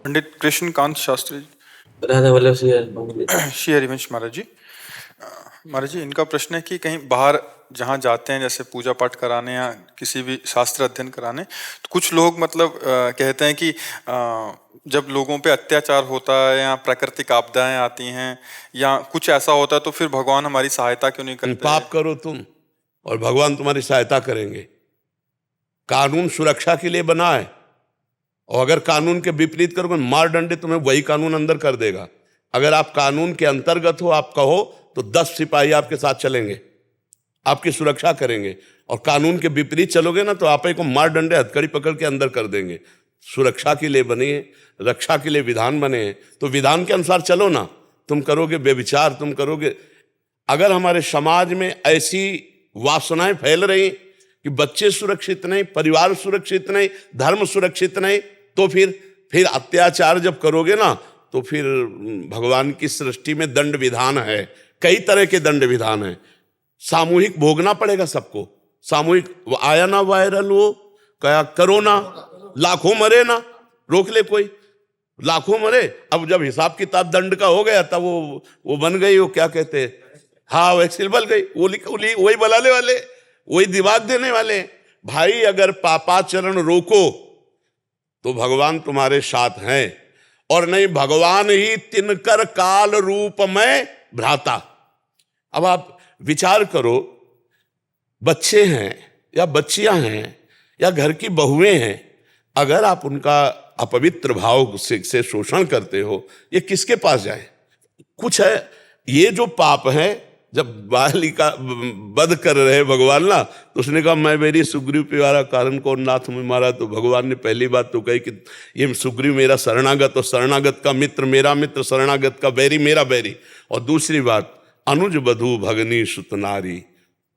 पंडित कृष्णकांत शास्त्री श्री हरिवंश महाराज जी। महाराज जी, इनका प्रश्न है कि कहीं बाहर जहाँ जाते हैं, जैसे पूजा पाठ कराने या किसी भी शास्त्र अध्ययन कराने, तो कुछ लोग मतलब कहते हैं कि जब लोगों पे अत्याचार होता है या प्राकृतिक आपदाएं आती हैं या कुछ ऐसा होता है तो फिर भगवान हमारी सहायता क्यों नहीं करते? पाप करो तुम और भगवान तुम्हारी सहायता करेंगे। कानून सुरक्षा के लिए बना है, और अगर कानून के विपरीत करोगे, मार डंडे तुम्हें वही कानून अंदर कर देगा। अगर आप कानून के अंतर्गत हो, आप कहो तो 10 सिपाही आपके साथ चलेंगे, आपकी सुरक्षा करेंगे। और कानून के विपरीत चलोगे ना तो आप को मार डंडे हथकड़ी पकड़ के अंदर कर देंगे। सुरक्षा के लिए बने, रक्षा के लिए विधान बने, तो विधान के अनुसार चलो ना। तुम करोगे व्यभिचार, तुम करोगे। अगर हमारे समाज में ऐसी वासनाएं फैल रही कि बच्चे सुरक्षित नहीं, परिवार सुरक्षित नहीं, धर्म सुरक्षित नहीं, तो फिर अत्याचार जब करोगे ना तो फिर भगवान की सृष्टि में दंड विधान है, कई तरह के दंड विधान है। सामूहिक भोगना पड़ेगा सबको। सामूहिक आया ना वायरल, वो क्या कोरोना, लाखों मरे ना, रोक ले कोई, लाखों मरे। अब जब हिसाब किताब दंड का हो गया तब वो बन गई, वो क्या कहते हैं, हाँ वैक्सीन बल गई, वही बलाने वाले, वही दिमाग देने वाले। भाई अगर पापाचरण रोको तो भगवान तुम्हारे साथ हैं, और नहीं भगवान ही तिनकर काल रूप में भ्राता। अब आप विचार करो, बच्चे हैं या बच्चियां हैं या घर की बहुएं हैं, अगर आप उनका अपवित्र भाव से शोषण करते हो, ये किसके पास जाए? कुछ है, ये जो पाप है, जब बालिका वध कर रहे भगवान ना, तो उसने कहा मैं मेरी सुग्रीव प्यारा कारण को नाथ में मारा। तो भगवान ने पहली बात तो कही कि ये सुग्रीव मेरा शरणागत, और शरणागत का मित्र मेरा मित्र, शरणागत का बैरी मेरा बैरी। और दूसरी बात, अनुज बधू भगनी सुतनारी,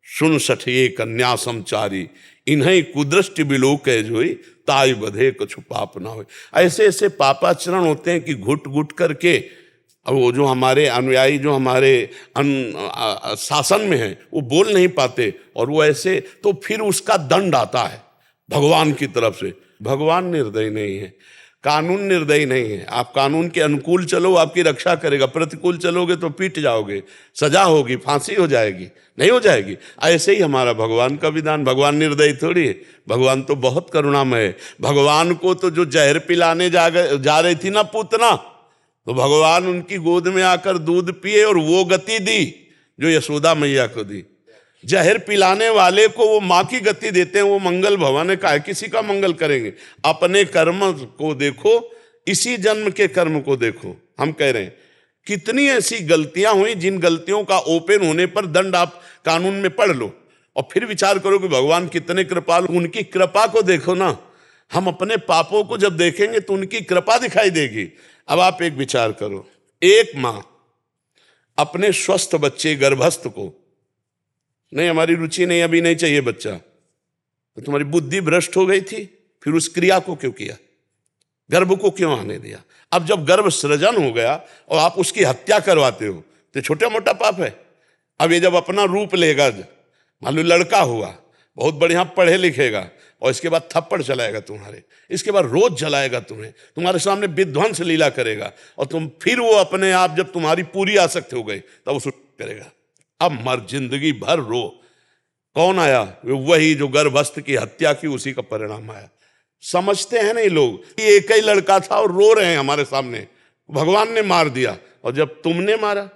सुन सठिए कन्या समचारी, इन्हें कुदृष्टि बिलोक जोई, ताई बधे कछु पाप ना हो। ऐसे ऐसे पापाचरण होते हैं कि घुट घुट करके, अब वो जो हमारे अनुयायी जो हमारे शासन में हैं वो बोल नहीं पाते, और वो ऐसे, तो फिर उसका दंड आता है भगवान की तरफ से। भगवान निर्दयी नहीं है, कानून निर्दयी नहीं है। आप कानून के अनुकूल चलो, आपकी रक्षा करेगा, प्रतिकूल चलोगे तो पीट जाओगे, सजा होगी, फांसी हो जाएगी, नहीं हो जाएगी। ऐसे ही हमारा भगवान का विधान, भगवान निर्दयी थोड़ी है, भगवान तो बहुत करुणामय है। भगवान को तो जो जहर पिलाने जा रही थी ना पूतना, तो भगवान उनकी गोद में आकर दूध पिए और वो गति दी जो यशोदा मैया को दी। जहर पिलाने वाले को वो माँ की गति देते हैं, वो मंगल भवन है, काहे किसी का मंगल करेंगे। अपने कर्म को देखो, इसी जन्म के कर्म को देखो। हम कह रहे हैं कितनी ऐसी गलतियां हुई जिन गलतियों का ओपन होने पर दंड आप कानून में पढ़ लो और फिर विचार करो कि भगवान कितने कृपालु। उनकी कृपा को देखो ना, हम अपने पापों को जब देखेंगे तो उनकी कृपा दिखाई देगी। अब आप एक विचार करो, एक माँ अपने स्वस्थ बच्चे गर्भस्थ को, नहीं हमारी रुचि नहीं, अभी नहीं चाहिए बच्चा, तो तुम्हारी बुद्धि भ्रष्ट हो गई थी, फिर उस क्रिया को क्यों किया, गर्भ को क्यों आने दिया? अब जब गर्भ सृजन हो गया और आप उसकी हत्या करवाते हो तो छोटा मोटा पाप है। अब ये जब अपना रूप लेगा, मान लो लड़का हुआ, बहुत बढ़िया पढ़े लिखेगा, और इसके बाद थप्पड़ चलाएगा तुम्हारे, इसके बाद रोज जलाएगा तुम्हें, तुम्हारे सामने विध्वंस लीला करेगा, और तुम फिर वो अपने आप जब तुम्हारी पूरी आसक्ति हो गई तब वो करेगा। अब मर जिंदगी भर रो। कौन आया? वही जो गर्भस्थ की हत्या की, उसी का परिणाम आया। समझते हैं नहीं लोग कि एक ही लड़का था और रो रहे हैं हमारे सामने, भगवान ने मार दिया। और जब तुमने मारा,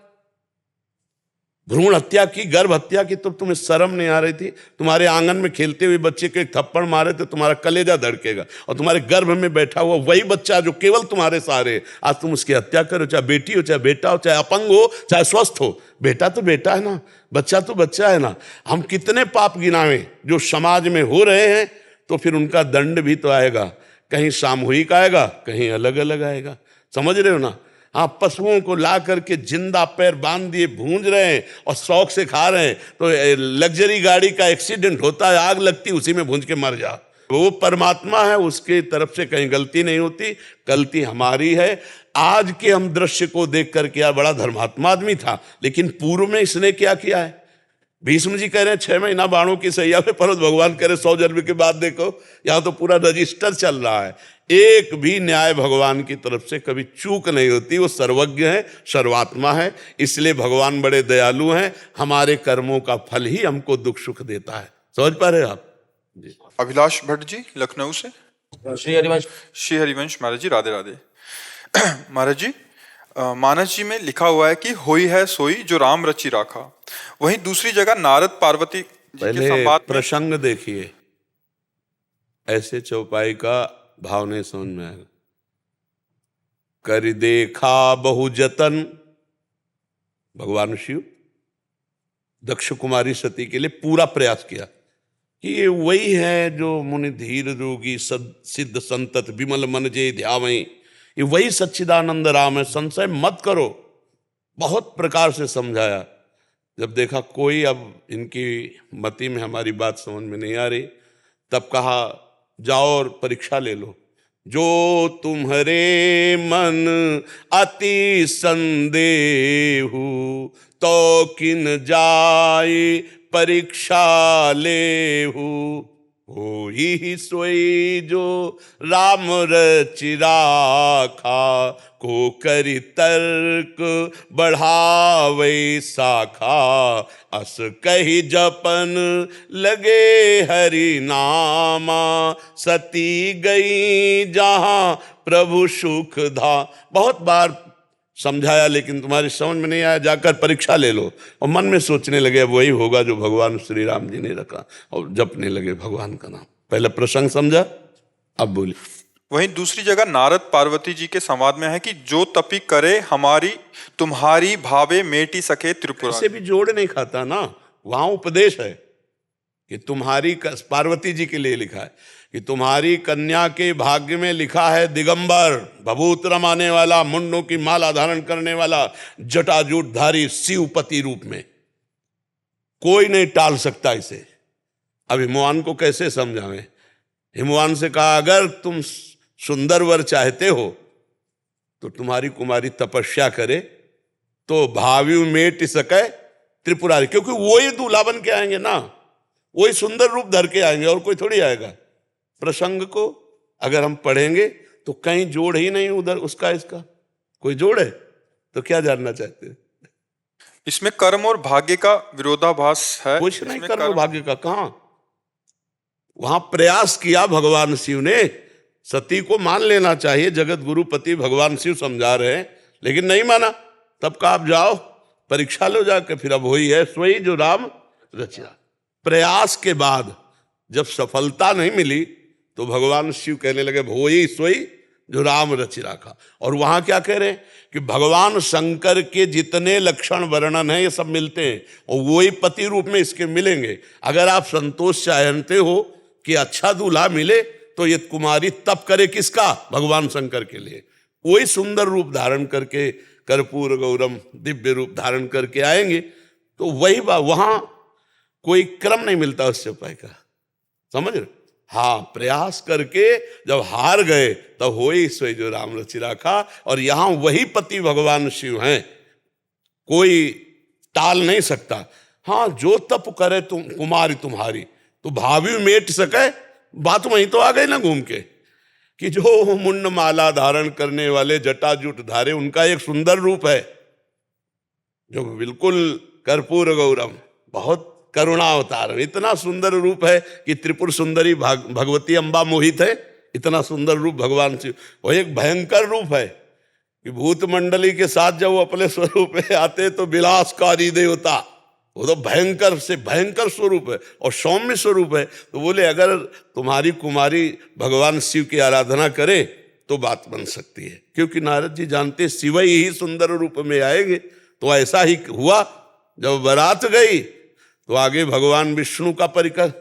भ्रूण हत्या की, गर्भ हत्या की, तो तुम्हें शर्म नहीं आ रही थी? तुम्हारे आंगन में खेलते हुए बच्चे को एक थप्पड़ मारे तो तुम्हारा कलेजा धड़केगा, और तुम्हारे गर्भ में बैठा हुआ वही बच्चा जो केवल तुम्हारे सहारे, आज तुम उसकी हत्या करो, चाहे बेटी हो, चाहे बेटा हो, चाहे अपंग हो, चाहे स्वस्थ हो। बेटा तो बेटा है ना, बच्चा तो बच्चा है ना। हम कितने पाप गिनावे जो समाज में हो रहे हैं, तो फिर उनका दंड भी तो आएगा, कहीं सामूहिक आएगा, कहीं अलग अलग आएगा। समझ रहे हो ना? आप पशुओं को ला करके जिंदा पैर बांध दिए भूंज रहे हैं और शौक से खा रहे हैं, तो लग्जरी गाड़ी का एक्सीडेंट होता है, आग लगती, उसी में भूंज के मर जा। वो परमात्मा है, उसके तरफ से कहीं गलती नहीं होती, गलती हमारी है। आज के हम दृश्य को देख कर के, बड़ा धर्मात्मा आदमी था, लेकिन पूर्व में इसने क्या किया है? भीष्म जी कह रहे हैं 6 महीना बाणों की सैया पे पर्वत, भगवान कह रहे 100 जन्म के बाद देखो। यहाँ तो पूरा रजिस्टर चल रहा है। एक भी न्याय भगवान की तरफ से कभी चूक नहीं होती। वो सर्वज्ञ है, सर्वात्मा है, इसलिए भगवान बड़े दयालु हैं। हमारे कर्मों का फल ही हमको दुख सुख देता है। समझ पा रहे आप जी? अभिलाष भट्ट जी लखनऊ से। श्री हरिवंश। श्री हरिवंश महाराज जी, राधे राधे। महाराज जी, मानस जी में लिखा हुआ है कि होई है सोई जो राम रचि राखा। वहीं दूसरी जगह नारद पार्वती जी के संवाद प्रसंग देखिए, ऐसे चौपाई का भाव नहीं समझ में आएगा। कर देखा बहु जतन, भगवान शिव दक्ष कुमारी सती के लिए पूरा प्रयास किया कि ये वही है जो मुनि धीर रोगी सिद्ध संतत विमल मन जे ध्यावई, ये वही सच्चिदानंद राम है, संशय मत करो। बहुत प्रकार से समझाया। जब देखा कोई अब इनकी मति में हमारी बात समझ में नहीं आ रही, तब कहा जाओ और परीक्षा ले लो। जो तुम्हारे मन अति संदेहु, तो किन जाय परीक्षा लेहु। हो ही सोई जो राम रचि राखा, को करि तर्क बढ़ावे शाखा। अस कही जपन लगे हरि नामा, सती गई जहां प्रभु सुख धा। बहुत बार समझाया लेकिन तुम्हारी समझ में नहीं आया, जाकर परीक्षा ले लो। और मन में सोचने लगे अब वही होगा जो भगवान श्री राम जी ने रखा, और जपने लगे भगवान का नाम। पहले प्रसंग समझा, अब बोले। वहीं दूसरी जगह नारद पार्वती जी के संवाद में है कि जो तपी करे हमारी तुम्हारी भावे मेटी सके त्रिपुरा। इससे भी जोड़ नहीं खाता ना, वहां उपदेश है कि तुम्हारी, पार्वती जी के लिए लिखा है कि तुम्हारी कन्या के भाग्य में लिखा है दिगंबर, भभूत रमाने वाला, मुंडों की माला धारण करने वाला, जटाजूटधारी शिवपति रूप में। कोई नहीं टाल सकता इसे। अब हिमवान को कैसे समझावें? हिमवान से कहा अगर तुम सुंदर वर चाहते हो तो तुम्हारी कुमारी तपस्या करे तो भावी मेट सके त्रिपुरारी, क्योंकि वही दूल्हा बन के आएंगे ना, वही सुंदर रूप धर के आएंगे, और कोई थोड़ी आएगा। प्रसंग को अगर हम पढ़ेंगे तो कहीं जोड़ ही नहीं उधर उसका इसका, कोई जोड़ है? तो क्या जानना चाहते हैं? इसमें कर्म और भाग्य का विरोधाभास है? कुछ नहीं, इसमें कर्म भाग्य का कहां। वहां प्रयास किया भगवान शिव ने, सती को मान लेना चाहिए, जगत गुरुपति भगवान शिव समझा रहे हैं, लेकिन नहीं माना। तब का आप जाओ परीक्षा लो जाके, फिर अब वही है सोई जो राम रचिया। प्रयास के बाद जब सफलता नहीं मिली तो भगवान शिव कहने लगे वही सोई जो राम रचि राखा। और वहां क्या कह रहे हैं कि भगवान शंकर के जितने लक्षण वर्णन है ये सब मिलते हैं और वही पति रूप में इसके मिलेंगे। अगर आप संतोष चाहते हो कि अच्छा दूल्हा मिले तो ये कुमारी तप करे किसका? भगवान शंकर के लिए। वही सुंदर रूप धारण करके, कर्पूर गौरम दिव्य रूप धारण करके आएंगे। तो वही बात, वहां कोई क्रम नहीं मिलता उससे उपाय का, समझ रहे? हाँ, प्रयास करके जब हार गए तब होई सोई जो राम रचि राखा। और यहां वही पति भगवान शिव हैं, कोई टाल नहीं सकता। हाँ, जो तप करे तुम कुमारी तुम्हारी तो भावी मेट सके, बात वहीं तो आ गई ना घूम के, कि जो मुंड माला धारण करने वाले जटाजूट धारे उनका एक सुंदर रूप है जो बिल्कुल कर्पूर गौरम, बहुत करुणा अवतार, इतना सुंदर रूप है कि त्रिपुर सुंदरी भगवती अम्बा मोहित है। इतना सुंदर रूप भगवान शिव, वो एक भयंकर रूप है कि भूत मंडली के साथ जब वो अपने स्वरूप में आते तो विलासकारी देवता, वो तो भयंकर से भयंकर स्वरूप है और सौम्य स्वरूप है। तो बोले अगर तुम्हारी कुमारी भगवान शिव की आराधना करे तो बात बन सकती है, क्योंकि नारद जी जानते शिव ही सुंदर रूप में आएंगे। तो ऐसा ही हुआ, जब बारात गई तो आगे भगवान विष्णु का परिकर,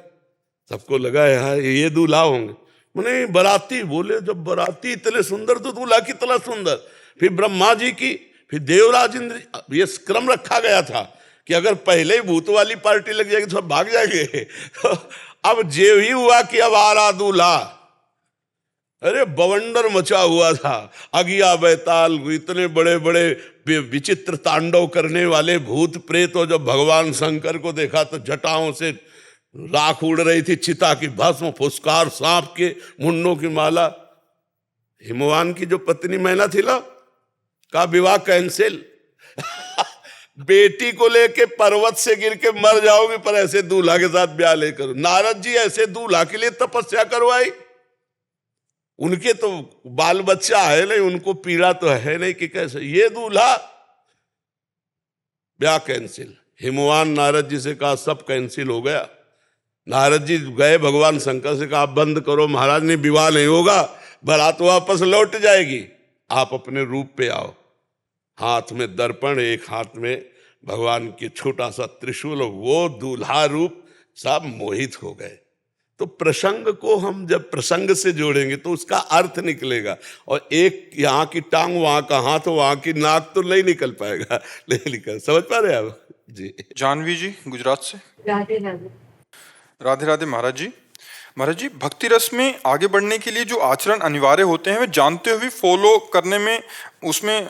सबको लगा यार ये दूल्हा होंगे। मैंने बाराती बोले, जब बाराती इतने सुंदर तो दूल्हा कितना सुंदर। फिर ब्रह्मा जी की, फिर देवराज इंद्र, ये क्रम रखा गया था कि अगर पहले ही भूत वाली पार्टी लग जाएगी तो सब भाग जाएंगे। अब जे ही हुआ कि अब आ रहा दूल्हा, अरे बवंडर मचा हुआ था, अगिया बैताल, इतने बड़े बड़े विचित्र तांडव करने वाले भूत प्रेत। और जब भगवान शंकर को देखा तो जटाओं से राख उड़ रही थी, चिता की भस्म, फुसकार, सांप के मुंडों की माला। हिमवान की जो पत्नी मैना थी ना, का विवाह कैंसिल। बेटी को लेके पर्वत से गिर के मर जाओगे पर ऐसे दूल्हा के साथ ब्याह ले करो। नारद जी ऐसे दूल्हा के लिए तपस्या करवाई। उनके तो बाल बच्चा है नहीं, उनको पीड़ा तो है नहीं कि कैसे ये दूल्हा, ब्याह कैंसिल। हिमवान नारद जी से कहा सब कैंसिल हो गया। नारद जी गए भगवान शंकर से कहा बंद करो महाराज, ने विवाह नहीं होगा, बारात वापस लौट जाएगी, आप अपने रूप पे आओ। हाथ में दर्पण, एक हाथ में भगवान की छोटा सा त्रिशूल, वो दूल्हा रूप, सब मोहित हो गए। तो प्रसंग को हम जब प्रसंग से जोड़ेंगे तो उसका अर्थ निकलेगा। और एक यहाँ की टांग वहां का हाथ, वहां की नाक तो नहीं निकल पाएगा, नहीं निकल। समझ पा रहे आप जी? जानवी जी गुजरात से। राधे राधे। राधे राधे महाराज जी। महाराज जी, भक्ति रस में आगे बढ़ने के लिए जो आचरण अनिवार्य होते हैं वे जानते हुए फॉलो करने में उसमें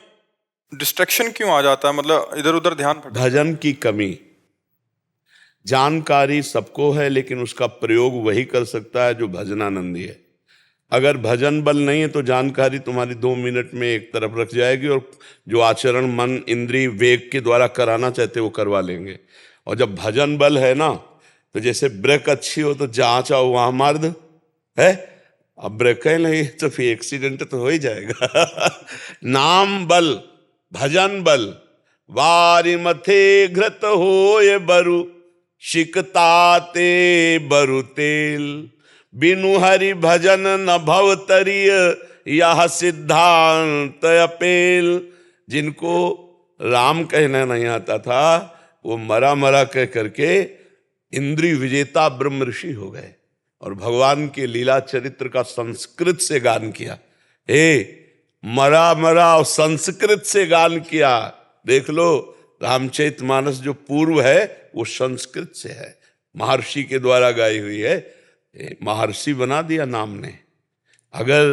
डिस्ट्रैक्शन क्यों आ जाता है? मतलब इधर उधर ध्यान भजन की कमी। जानकारी सबको है लेकिन उसका प्रयोग वही कर सकता है जो भजनानंदी है। अगर भजन बल नहीं है तो जानकारी तुम्हारी 2 मिनट में एक तरफ रख जाएगी और जो आचरण मन इंद्रिय वेग के द्वारा कराना चाहते वो करवा लेंगे। और जब भजन बल है ना, तो जैसे ब्रेक अच्छी हो तो जहाँ चाहो वहां मार दो है। अब ब्रेक है नहीं तो फिर एक्सीडेंट तो हो ही जाएगा। नाम बल, भजन बल, वारी मथे घृत हो ये बरु, शिकताते बरु तेल, बिनु हरि भजन न भव तरिय, यह सिद्धांत अपेल। जिनको राम कहना नहीं आता था वो मरा मरा कह करके इंद्रिय विजेता ब्रह्म ऋषि हो गए और भगवान के लीला चरित्र का संस्कृत से गान किया। मरा मरा और संस्कृत से गान किया। देख लो रामचरितमानस जो पूर्व है वो संस्कृत से है, महर्षि के द्वारा गाई हुई है। महर्षि बना दिया नाम ने। अगर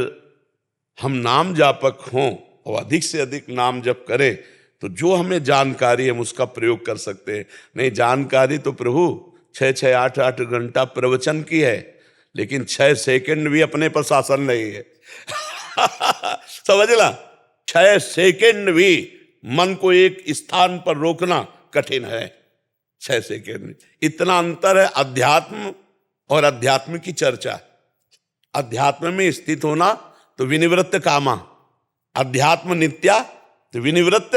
हम नाम जापक हों और अधिक से अधिक नाम जप करें तो जो हमें जानकारी है हम उसका प्रयोग कर सकते हैं। नहीं जानकारी तो प्रभु 6-6, 8-8 घंटा प्रवचन की है, लेकिन 6 सेकंड भी अपने पर शासन नहीं है। समझ ला, 6 सेकंड भी मन को एक स्थान पर रोकना कठिन है। 6 सेकंड, इतना अंतर है अध्यात्म और अध्यात्म की चर्चा। अध्यात्म में स्थित होना तो विनिवृत्त कामा, अध्यात्म नित्या तो विनिवृत्त।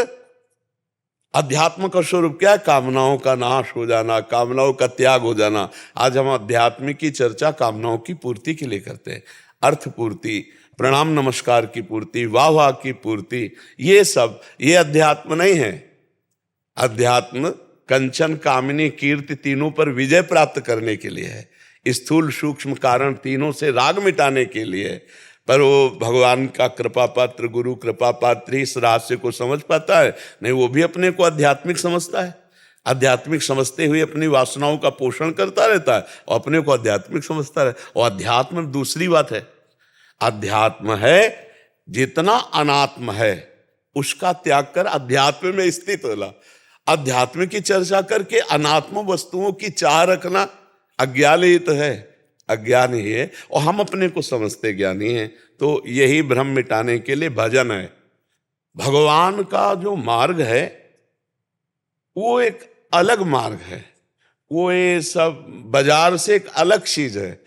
अध्यात्म का स्वरूप क्या है? कामनाओं का नाश हो जाना, कामनाओं का त्याग हो जाना। आज हम अध्यात्म की चर्चा कामनाओं की पूर्ति के लिए करते हैं, अर्थ पूर्ति, प्रणाम नमस्कार की पूर्ति, वाह वाह की पूर्ति, ये सब, ये अध्यात्म नहीं है। अध्यात्म कंचन कामिनी कीर्ति तीनों पर विजय प्राप्त करने के लिए है, स्थूल सूक्ष्म कारण तीनों से राग मिटाने के लिए है। पर वो भगवान का कृपा पात्र, गुरु कृपा पात्र इस रहस्य को समझ पाता है? नहीं, वो भी अपने को आध्यात्मिक समझता है, आध्यात्मिक समझते हुए अपनी वासनाओं का पोषण करता रहता है और अपने को आध्यात्मिक समझता है। और अध्यात्म दूसरी बात है, अध्यात्म है जितना अनात्म है उसका त्याग कर अध्यात्म में स्थित होला। अध्यात्म की चर्चा करके अनात्म वस्तुओं की चाह रखना अज्ञान ही तो है, अज्ञान ही है। और हम अपने को समझते ज्ञानी हैं। तो यही भ्रम मिटाने के लिए भजन है। भगवान का जो मार्ग है वो एक अलग मार्ग है, वो ये सब बाजार से एक अलग चीज है।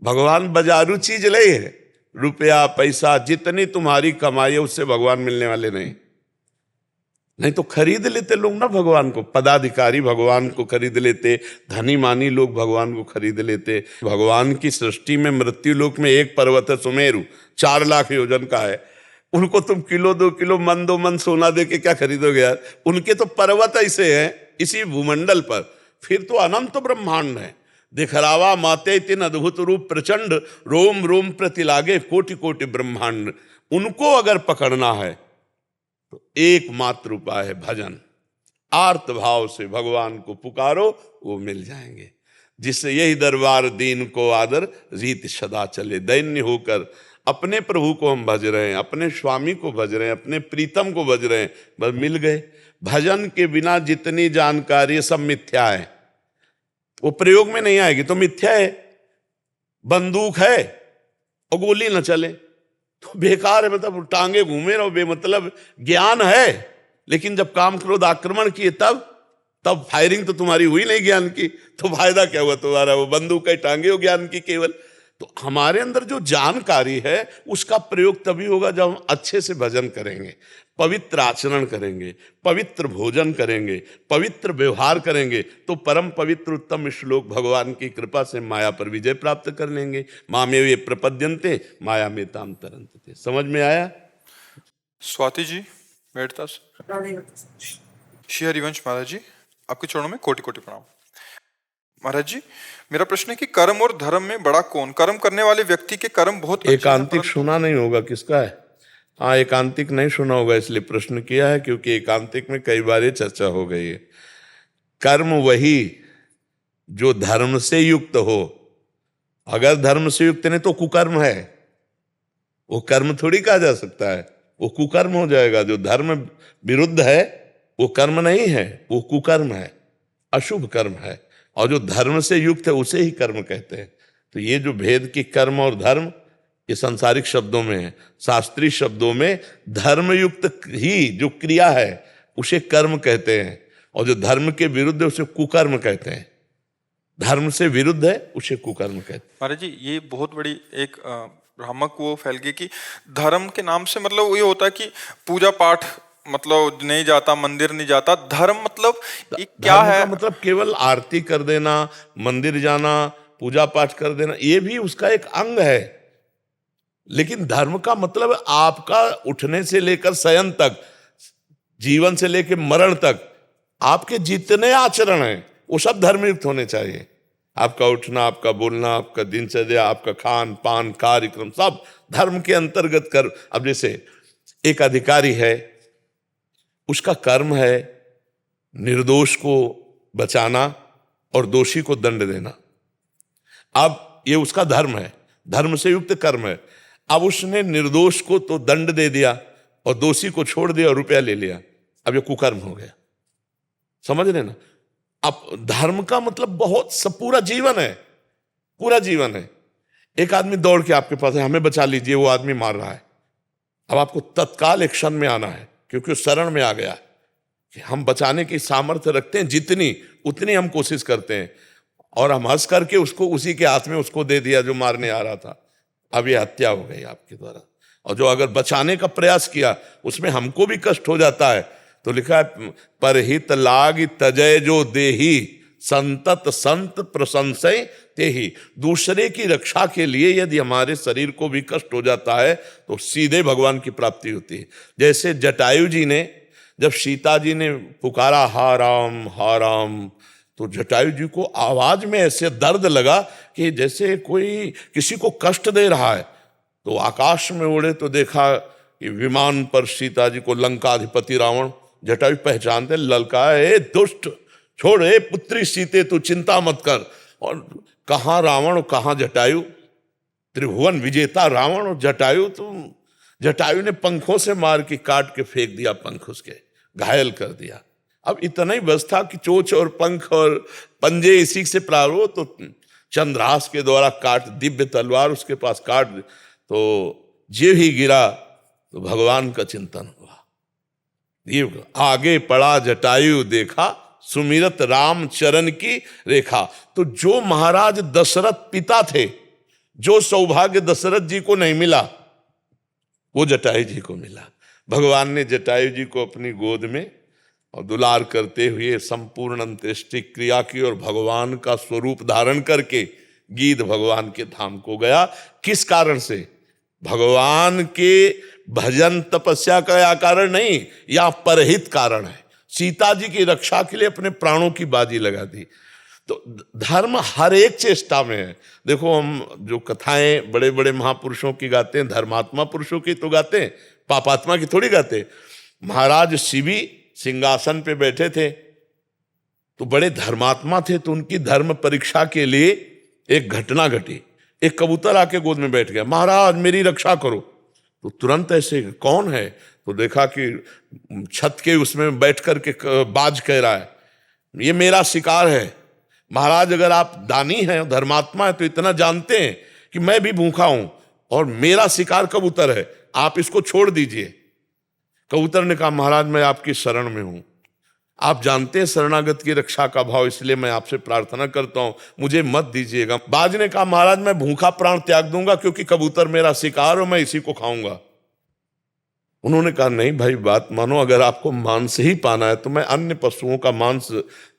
भगवान बाजारू चीज नहीं है। रुपया पैसा जितनी तुम्हारी कमाई है उससे भगवान मिलने वाले नहीं तो खरीद लेते लोग ना भगवान को। पदाधिकारी भगवान को खरीद लेते, धनी मानी लोग भगवान को खरीद लेते। भगवान की सृष्टि में मृत्यु लोक में एक पर्वत है सुमेरु, 4 लाख योजन का है। उनको तुम किलो 2 किलो मन 2 मन सोना दे के क्या खरीदोगे यार? उनके तो पर्वत ऐसे हैं इसी भूमंडल पर। फिर तो अनंत ब्रह्मांड है। दिखरावा माते तीन अद्भुत रूप प्रचंड, रोम रोम प्रति लागे कोटि कोटि ब्रह्मांड। उनको अगर पकड़ना है तो एकमात्र उपाय है भजन। आर्त भाव से भगवान को पुकारो, वो मिल जाएंगे। जिससे यही दरबार दीन को आदर, रीत सदा चले। दैन्य होकर अपने प्रभु को हम भज रहे हैं, अपने स्वामी को भज रहे हैं, अपने प्रीतम को भज रहे हैं, बस मिल गए। भजन के बिना जितनी जानकारी सब मिथ्या है, वो प्रयोग में नहीं आएगी तो मिथ्या है। बंदूक है और गोली न चले तो बेकार है, मतलब टांगे घूमे रहो बेमतलब। ज्ञान है लेकिन जब काम क्रोध आक्रमण किए तब फायरिंग तो तुम्हारी हुई नहीं ज्ञान की, तो फायदा क्या हुआ तुम्हारा? वो बंदूक का टांगे हो ज्ञान की केवल। तो हमारे अंदर जो जानकारी है उसका प्रयोग तभी होगा जब हम अच्छे से भजन करेंगे, पवित्र आचरण करेंगे, पवित्र भोजन करेंगे, पवित्र व्यवहार करेंगे, तो परम पवित्र उत्तम श्लोक भगवान की कृपा से माया पर विजय प्राप्त कर लेंगे। मामे वे प्रपद्यन्ते माया में ताम तरन्ते। समझ में आया? स्वाति जी बैठता। श्री हरिवंश महाराज जी, आपके चरणों में कोटि कोटि प्रणाम। महाराज जी, मेरा प्रश्न है कि कर्म और धर्म में बड़ा कौन? कर्म करने वाले व्यक्ति के कर्म बहुत एकांतिक सुना नहीं होगा, किसका है? हाँ, एकांतिक नहीं सुना होगा इसलिए प्रश्न किया है, क्योंकि एकांतिक में कई बार ये चर्चा हो गई है। कर्म वही जो धर्म से युक्त हो। अगर धर्म से युक्त नहीं तो कुकर्म है, वो कर्म थोड़ी कहा जा सकता है, वो कुकर्म हो जाएगा। जो धर्म विरुद्ध है वो कर्म नहीं है, वो कुकर्म है, अशुभ कर्म है। और जो धर्म से युक्त है उसे ही कर्म कहते हैं। तो ये जो भेद की कर्म और धर्म, ये सांसारिक शब्दों में है। शास्त्रीय शब्दों में धर्मयुक्त ही जो क्रिया है उसे कर्म कहते हैं, और जो धर्म के विरुद्ध है उसे कुकर्म कहते हैं। धर्म से विरुद्ध है उसे कुकर्म कहते हैं। महाराज जी, ये बहुत बड़ी एक भ्रामक वो फैल गई कि धर्म के नाम से मतलब ये होता है कि पूजा पाठ मतलब नहीं जाता, मंदिर नहीं जाता। धर्म मतलब क्या है? मतलब केवल आरती कर देना, मंदिर जाना, पूजा पाठ कर देना, ये भी उसका एक अंग है। लेकिन धर्म का मतलब आपका उठने से लेकर शयन तक, जीवन से लेकर मरण तक आपके जितने आचरण हैं वो सब धर्मयुक्त होने चाहिए। आपका उठना, आपका बोलना, आपका दिनचर्या, आपका खान पान, कार्यक्रम सब धर्म के अंतर्गत कर। अब जैसे एक अधिकारी है, उसका कर्म है निर्दोष को बचाना और दोषी को दंड देना। अब ये उसका धर्म है, धर्म से युक्त कर्म है। अब उसने निर्दोष को तो दंड दे दिया और दोषी को छोड़ दिया और रुपया ले लिया, अब ये कुकर्म हो गया। समझ रहे ना? अब धर्म का मतलब बहुत सब पूरा जीवन है, पूरा जीवन है। एक आदमी दौड़ के आपके पास है, हमें बचा लीजिए, वो आदमी मार रहा है। अब आपको तत्काल एक्शन में आना है, क्योंकि उस शरण में आ गया कि हम बचाने की सामर्थ्य रखते हैं, जितनी उतनी हम कोशिश करते हैं, और हम हंस करके उसको उसी के हाथ में उसको दे दिया जो मारने आ रहा था। अब ये हत्या हो गई आपके द्वारा। और जो अगर बचाने का प्रयास किया उसमें हमको भी कष्ट हो जाता है, तो लिखा है परहित लाग तजय जो देही संतत संत प्रशंसय तेही। दूसरे की रक्षा के लिए यदि हमारे शरीर को भी कष्ट हो जाता है तो सीधे भगवान की प्राप्ति होती है। जैसे जटायु जी ने, जब सीता जी ने पुकारा हा राम, तो जटायु जी को आवाज में ऐसे दर्द लगा कि जैसे कोई किसी को कष्ट दे रहा है। तो आकाश में उड़े तो देखा कि विमान पर सीता जी को लंकाधिपति रावण, जटायु पहचानते, ललकाए दुष्ट, छोड़ पुत्री सीते तू चिंता मत कर। और कहाँ रावण और कहाँ जटायु, त्रिभुवन विजेता रावण और जटायु, तो जटायु ने पंखों से मार के काट के फेंक दिया, पंख उसके घायल कर दिया। अब इतना ही बस था कि चोंच और पंख और पंजे इसी से प्रारो, तो चंद्रहास के द्वारा काट, दिव्य तलवार उसके पास काट, तो जे ही गिरा तो भगवान का चिंतन हुआ। ये आगे पड़ा जटायु देखा, सुमिरत राम चरण की रेखा। तो जो महाराज दशरथ पिता थे, जो सौभाग्य दशरथ जी को नहीं मिला वो जटायु जी को मिला। भगवान ने जटायु जी को अपनी गोद में और दुलार करते हुए संपूर्ण अंत्येष्टि क्रिया की, और भगवान का स्वरूप धारण करके गीध भगवान के धाम को गया। किस कारण से? भगवान के भजन तपस्या का कारण नहीं, या परहित कारण है। सीता जी की रक्षा के लिए अपने प्राणों की बाजी लगा दी। तो धर्म हर एक चेष्टा में है। देखो, हम जो कथाएं बड़े बड़े महापुरुषों की गाते हैं, धर्मात्मा पुरुषों की तो गाते हैं, पापात्मा की थोड़ी गाते। महाराज शिवी सिंहासन पे बैठे थे तो बड़े धर्मात्मा थे, तो उनकी धर्म परीक्षा के लिए एक घटना घटी। एक कबूतर आके गोद में बैठ गया, महाराज मेरी रक्षा करो। तो तुरंत ऐसे, कौन है? तो देखा कि छत के उसमें बैठ करके बाज कह रहा है, ये मेरा शिकार है। महाराज अगर आप दानी हैं, धर्मात्मा है, तो इतना जानते हैं कि मैं भी भूखा हूं और मेरा शिकार कबूतर है, आप इसको छोड़ दीजिए। कबूतर ने कहा, महाराज मैं आपकी शरण में हूं, आप जानते हैं शरणागत की रक्षा का भाव, इसलिए मैं आपसे प्रार्थना करता हूं, मुझे मत दीजिएगा। बाज ने कहा, महाराज मैं भूखा प्राण त्याग दूंगा, क्योंकि कबूतर मेरा शिकार और मैं इसी को खाऊंगा। उन्होंने कहा, नहीं भाई बात मानो, अगर आपको मांस ही पाना है तो मैं अन्य पशुओं का मांस,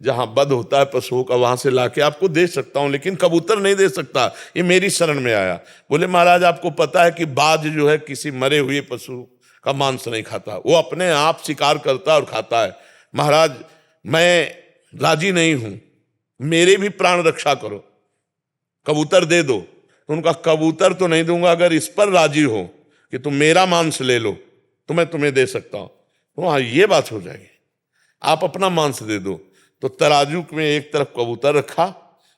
जहां वध होता है पशुओं का, वहां से लाके आपको दे सकता हूं, लेकिन कबूतर नहीं दे सकता, ये मेरी शरण में आया। बोले, महाराज आपको पता है कि बाज जो है किसी मरे हुए पशु का मांस नहीं खाता, वो अपने आप शिकार करता और खाता है। महाराज मैं राजी नहीं हूं, मेरे भी प्राण रक्षा करो, कबूतर दे दो। तो उनका, कबूतर तो नहीं दूंगा, अगर इस पर राजी हो कि तुम मेरा मांस ले लो तो मैं तुम्हें दे सकता हूं। तो हाँ, ये बात हो जाएगी, आप अपना मांस दे दो। तो तराजू में एक तरफ कबूतर रखा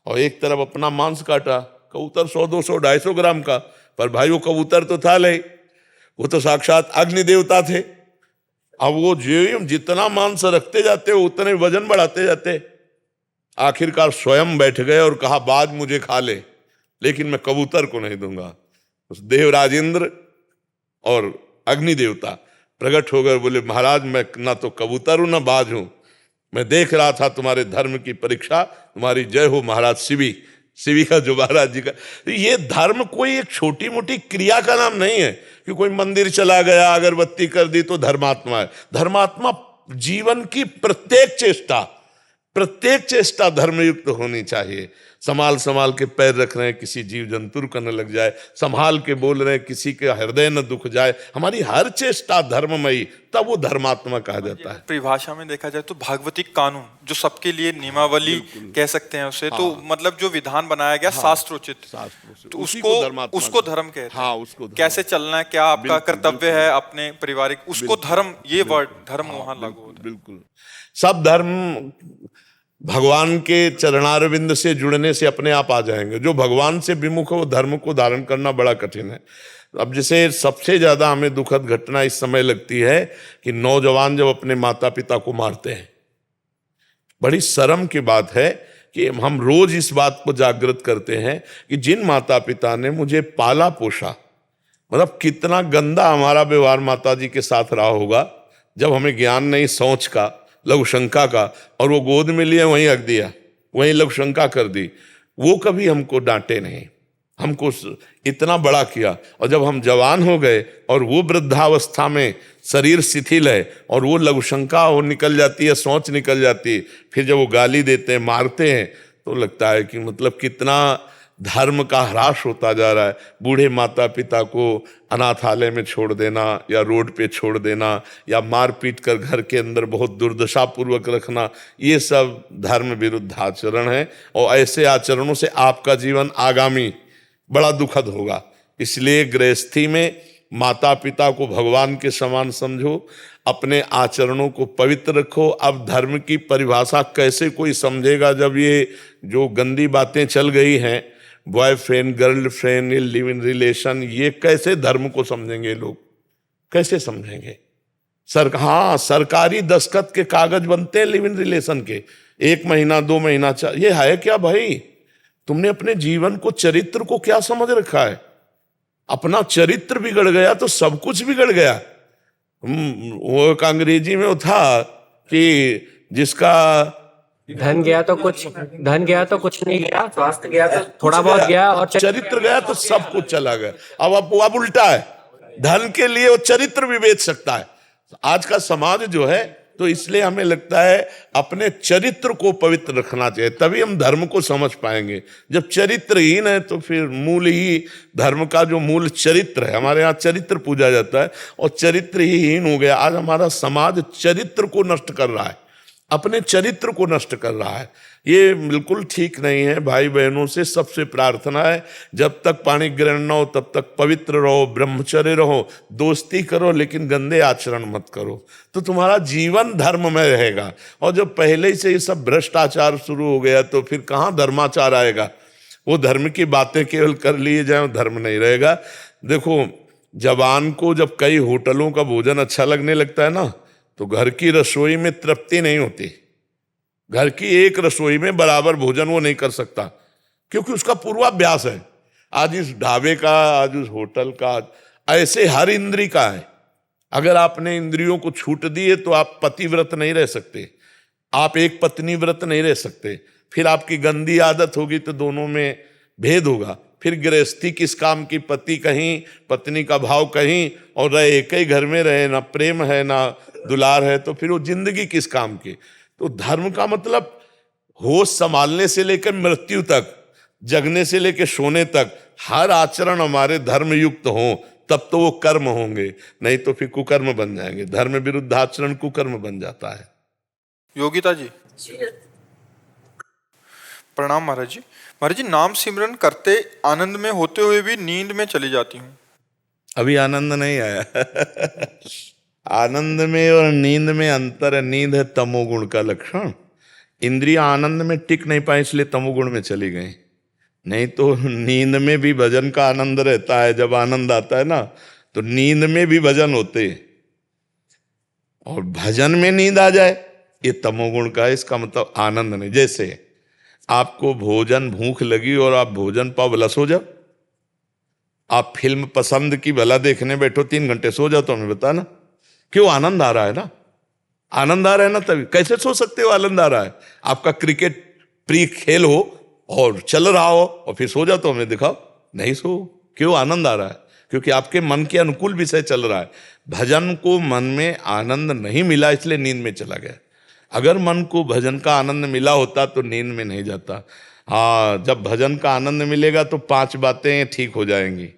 और एक तरफ अपना मांस काटा। कबूतर 100, 200, 250 ग्राम का, पर भाई वो कबूतर तो था नहीं, वो तो साक्षात अग्नि देवता थे। अब वो जितना मांस रखते जाते उतने वजन बढ़ाते जाते। आखिरकार स्वयं बैठ गए और कहा, बाज मुझे खा ले, लेकिन मैं कबूतर को नहीं दूंगा। उस देवराजेंद्र और अग्नि देवता प्रकट होकर बोले, महाराज मैं ना तो कबूतर हूं ना बाज हूं, मैं देख रहा था तुम्हारे धर्म की परीक्षा, तुम्हारी जय हो महाराज शिवी का जो महाराज जी का। ये धर्म कोई एक छोटी मोटी क्रिया का नाम नहीं है कि कोई मंदिर चला गया अगरबत्ती कर दी तो धर्मात्मा है। धर्मात्मा जीवन की प्रत्येक चेष्टा धर्मयुक्त होनी चाहिए। संभाल के पैर रख रहे हैं, किसी जीव जंतु का न लग जाए, संभाल के बोल रहे हैं, किसी के हृदय न दुख जाए, हमारी हर चेष्टा धर्ममयी, तब वो धर्मात्मा कहा जाता है। परिभाषा में देखा जाए तो भागवतिक कानून, जो सबके लिए नियमावली कह सकते हैं उसे, तो मतलब जो विधान बनाया गया शास्त्रोचित, तो उसको धर्म कहते हैं। हाँ, उसको कैसे चलना है, क्या आपका कर्तव्य है अपने पारिवारिक, उसको धर्म, ये वर्ड धर्म वहां लागू होता है। बिल्कुल, सब धर्म भगवान के चरणारविंद से जुड़ने से अपने आप आ जाएंगे। जो भगवान से विमुख हो, धर्म को धारण करना बड़ा कठिन है। अब जैसे सबसे ज्यादा हमें दुखद घटना इस समय लगती है कि नौजवान जब अपने माता पिता को मारते हैं, बड़ी शर्म की बात है कि हम रोज इस बात को जागृत करते हैं कि जिन माता पिता ने मुझे पाला पोसा, मतलब कितना गंदा हमारा व्यवहार माता जी के साथ रहा होगा, जब हमें ज्ञान नहीं सोच का, लघु शंका का, और वो गोद में लिए वहीं रख दिया, वहीं लघु शंका कर दी, वो कभी हमको डांटे नहीं, हमको इतना बड़ा किया। और जब हम जवान हो गए और वो वृद्धावस्था में शरीर शिथिल है और वो लघु शंका वो निकल जाती है, सोच निकल जाती है, फिर जब वो गाली देते हैं, मारते हैं, तो लगता है कि मतलब कितना धर्म का ह्रास होता जा रहा है। बूढ़े माता पिता को अनाथालय में छोड़ देना या रोड पे छोड़ देना या मार पीट कर घर के अंदर बहुत दुर्दशा पूर्वक रखना, ये सब धर्म विरुद्ध आचरण है। और ऐसे आचरणों से आपका जीवन आगामी बड़ा दुखद होगा। इसलिए गृहस्थी में माता पिता को भगवान के समान समझो, अपने आचरणों को पवित्र रखो। अब धर्म की परिभाषा कैसे कोई समझेगा जब ये जो गंदी बातें चल गई हैं, boyfriend girlfriend, live in relation, ये कैसे धर्म को समझेंगे लोग, कैसे समझेंगे? हाँ, सरकारी दस्तखत के कागज बनते हैं लिव इन रिलेशन के, 1 महीना 2 महीना, ये है क्या भाई? तुमने अपने जीवन को, चरित्र को क्या समझ रखा है? अपना चरित्र बिगड़ गया तो सब कुछ बिगड़ गया। वो एक अंग्रेजी में वो था कि जिसका धन गया तो कुछ नहीं गया, स्वास्थ्य गया तो थोड़ा बहुत गया, और चरित्र गया तो सब कुछ चला गया। अब उल्टा है, धन के लिए वो चरित्र भी बेच सकता है आज का समाज जो है। तो इसलिए हमें लगता है अपने चरित्र को पवित्र रखना चाहिए, तभी हम धर्म को समझ पाएंगे। जब चरित्रहीन है तो फिर मूल ही धर्म का जो मूल चरित्र है, हमारे यहाँ चरित्र पूजा जाता है और चरित्र ही हीन हो गया। आज हमारा समाज चरित्र को नष्ट कर रहा है, अपने चरित्र को नष्ट कर रहा है। ये बिल्कुल ठीक नहीं है। भाई बहनों से सबसे प्रार्थना है, जब तक पाणी ग्रहण न हो तब तक पवित्र रहो, ब्रह्मचर्य रहो, दोस्ती करो, लेकिन गंदे आचरण मत करो, तो तुम्हारा जीवन धर्म में रहेगा। और जब पहले ही से ये सब भ्रष्टाचार शुरू हो गया तो फिर कहाँ धर्माचार आएगा? वो धर्म की बातें केवल कर लिए जाए, धर्म नहीं रहेगा। देखो, जवान को जब कई होटलों का भोजन अच्छा लगने लगता है ना, तो घर की रसोई में तृप्ति नहीं होती। घर की एक रसोई में बराबर भोजन वो नहीं कर सकता, क्योंकि उसका पूर्वाभ्यास है। आज इस ढाबे का, आज उस होटल का, ऐसे हर इंद्री का है। अगर आपने इंद्रियों को छूट दिए तो आप पतिव्रत नहीं रह सकते, आप एक पत्नी व्रत नहीं रह सकते। फिर आपकी गंदी आदत होगी तो दोनों में भेद होगा। फिर गृहस्थी किस काम की, पति कहीं, पत्नी का भाव कहीं, और रहे एक ही घर में रहे, ना प्रेम है ना दुलार है, तो फिर वो जिंदगी किस काम की? तो धर्म का मतलब होश संभालने से लेकर मृत्यु तक, जगने से लेकर सोने तक, हर आचरण हमारे धर्म युक्त हो, तब तो वो कर्म होंगे, नहीं तो फिर कुकर्म बन जाएंगे। धर्म विरुद्ध आचरण कुकर्म बन जाता है। योगिता जी, प्रणाम महाराज जी। महाराज जी, नाम सिमरन करते आनंद में होते हुए भी नींद में चली जाती हूँ। अभी आनंद नहीं आया। आनंद में और नींद में अंतर है। नींद है तमोगुण का लक्षण। इंद्रियां आनंद में टिक नहीं पाए, इसलिए तमोगुण में चली गई। नहीं तो नींद में भी भजन का आनंद रहता है। जब आनंद आता है ना, तो नींद में भी भजन होते हैं, और भजन में नींद आ जाए, ये तमोगुण का है। इसका मतलब आनंद नहीं। जैसे आपको भोजन, भूख लगी और आप भोजन पाओ, भला सो जाओ। आप फिल्म पसंद की भला देखने बैठो, 3 घंटे सो जाओ, तो हमें बता ना, क्यों? आनंद आ रहा है ना, आनंद आ रहा है ना, तभी। कैसे सो सकते हो? आनंद आ रहा है। आपका क्रिकेट प्रिय खेल हो और चल रहा हो और फिर सो जाओ, तो हमें दिखाओ, नहीं सो। क्यों? आनंद आ रहा है, क्योंकि आपके मन के अनुकूल विषय चल रहा है। भजन को मन में आनंद नहीं मिला, इसलिए नींद में चला गया। अगर मन को भजन का आनंद मिला होता तो नींद में नहीं जाता। हाँ, जब भजन का आनंद मिलेगा तो 5 बातें ठीक हो जाएंगी।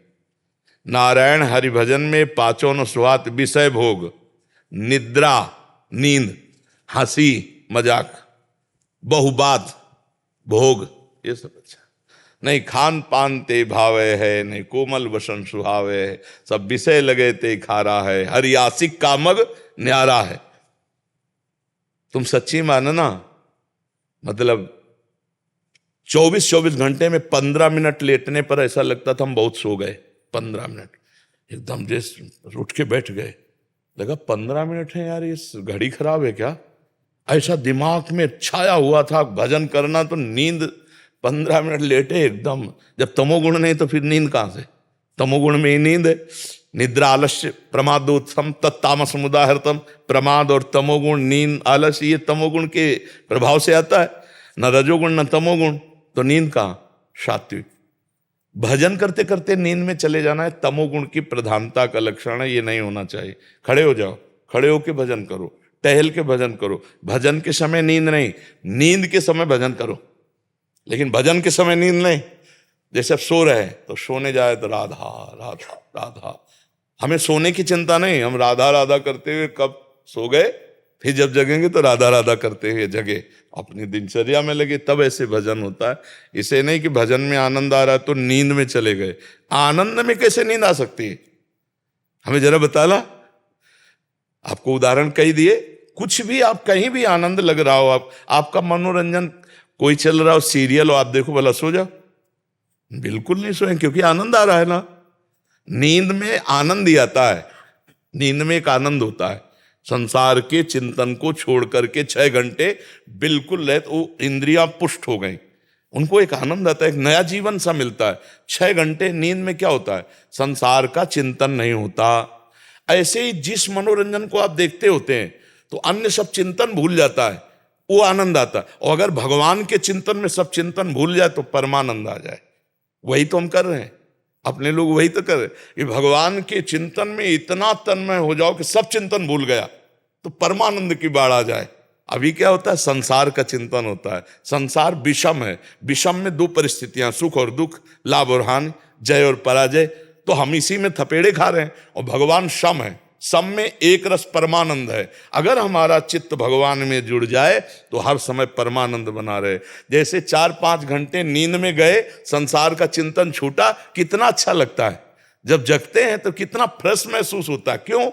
नारायण हरि भजन में 5 न स्वात, विषय भोग, निद्रा नींद, हंसी मजाक, बहुबात भोग, ये सब अच्छा नहीं। खान पान ते भावे है, नहीं कोमल वसन सुहावे है, सब विषय लगे ते खारा है, हरि आशिक कामग न्यारा है। तुम सच्ची मानना, मतलब 24 घंटे में 15 मिनट लेटने पर ऐसा लगता था हम बहुत सो गए। 15 मिनट एकदम जैसे उठ के बैठ गए, लगा 15 मिनट है यार, ये घड़ी खराब है क्या? ऐसा दिमाग में छाया हुआ था भजन करना, तो नींद 15 मिनट लेटे एकदम। जब तमोगुण नहीं तो फिर नींद कहां से? तमोगुण में ही नींद है। निद्रा आलस्य प्रमादोत्थम तत्तामस मुदाहृतम। प्रमाद और तमोगुण, नींद, आलस्य, ये तमोगुण के प्रभाव से आता है। न रजोगुण न तमोगुण, तो नींद कहां? सात्विक। भजन करते करते नींद में चले जाना है, तमोगुण की प्रधानता का लक्षण है, ये नहीं होना चाहिए। खड़े हो जाओ, खड़े होके भजन करो, टहल के भजन करो। भजन के समय नींद नहीं, नींद के समय भजन करो, लेकिन भजन के समय नींद नहीं। जैसे अब सो रहे हैं तो सोने जाए तो राधा राधा राधा, हमें सोने की चिंता नहीं, हम राधा राधा करते हुए कब सो गए, फिर जब जगेंगे तो राधा राधा करते हुए जगे, अपनी दिनचर्या में लगे, तब ऐसे भजन होता है। इसे नहीं कि भजन में आनंद आ रहा है तो नींद में चले गए। आनंद में कैसे नींद आ सकती है? हमें जरा बताला। आपको उदाहरण कही दिए, कुछ भी आप कहीं भी आनंद लग रहा हो, आपका मनोरंजन कोई चल रहा हो, सीरियल हो, आप देखो भला सो जाओ? बिल्कुल नहीं सोएं, क्योंकि आनंद आ रहा है ना। नींद में आनंद ही आता है, नींद में एक आनंद होता है। संसार के चिंतन को छोड़ करके 6 घंटे बिल्कुल रहे तो इंद्रियां पुष्ट हो गई, उनको एक आनंद आता है, एक नया जीवन सा मिलता है। 6 घंटे नींद में क्या होता है? संसार का चिंतन नहीं होता। ऐसे ही जिस मनोरंजन को आप देखते होते हैं तो अन्य सब चिंतन भूल जाता है, वो आनंद आता है। और अगर भगवान के चिंतन में सब चिंतन भूल जाए तो परमानंद आ जाए। वही तो हम कर रहे हैं, अपने लोग वही तो कर रहे हैं कि भगवान के चिंतन में इतना तन्मय हो जाओ कि सब चिंतन भूल गया तो परमानंद की बाढ़ आ जाए। अभी क्या होता है? संसार का चिंतन होता है। संसार विषम है, विषम में 2 परिस्थितियां, सुख और दुख, लाभ और हानि, जय और पराजय, तो हम इसी में थपेड़े खा रहे हैं। और भगवान सम है, सम में एक रस परमानंद है। अगर हमारा चित्त भगवान में जुड़ जाए तो हर समय परमानंद बना रहे। जैसे 4-5 घंटे नींद में गए, संसार का चिंतन छूटा, कितना अच्छा लगता है। जब जगते हैं तो कितना फ्रेश महसूस होता है। क्यों?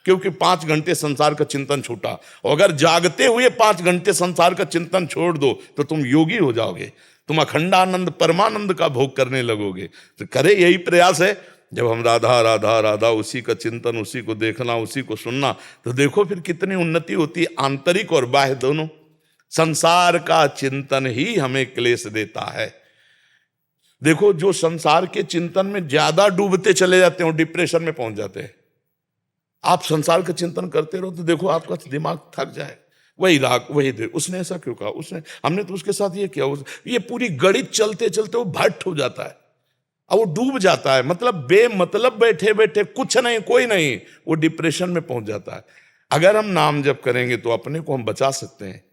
क्योंकि 5 घंटे संसार का चिंतन छूटा। और अगर जागते हुए 5 घंटे संसार का चिंतन छोड़ दो तो तुम योगी हो जाओगे, तुम अखंडानंद परमानंद का भोग करने लगोगे। तो करे, यही प्रयास है। जब हम राधा राधा राधा, उसी का चिंतन, उसी को देखना, उसी को सुनना, तो देखो फिर कितनी उन्नति होती है, आंतरिक और बाह्य दोनों। संसार का चिंतन ही हमें क्लेश देता है। देखो, जो संसार के चिंतन में ज्यादा डूबते चले जाते हैं, डिप्रेशन में पहुंच जाते हैं। आप संसार का चिंतन करते रहो तो देखो आपका दिमाग थक जाए, वही राग, वही देर, उसने ऐसा क्यों कहा, उसने, हमने तो उसके साथ ये किया, ये पूरी गणित चलते चलते वो भट्ट हो जाता है। अब वो डूब जाता है, मतलब बेमतलब बैठे बैठे कुछ नहीं, कोई नहीं, वो डिप्रेशन में पहुंच जाता है। अगर हम नाम जप करेंगे तो अपने को हम बचा सकते हैं।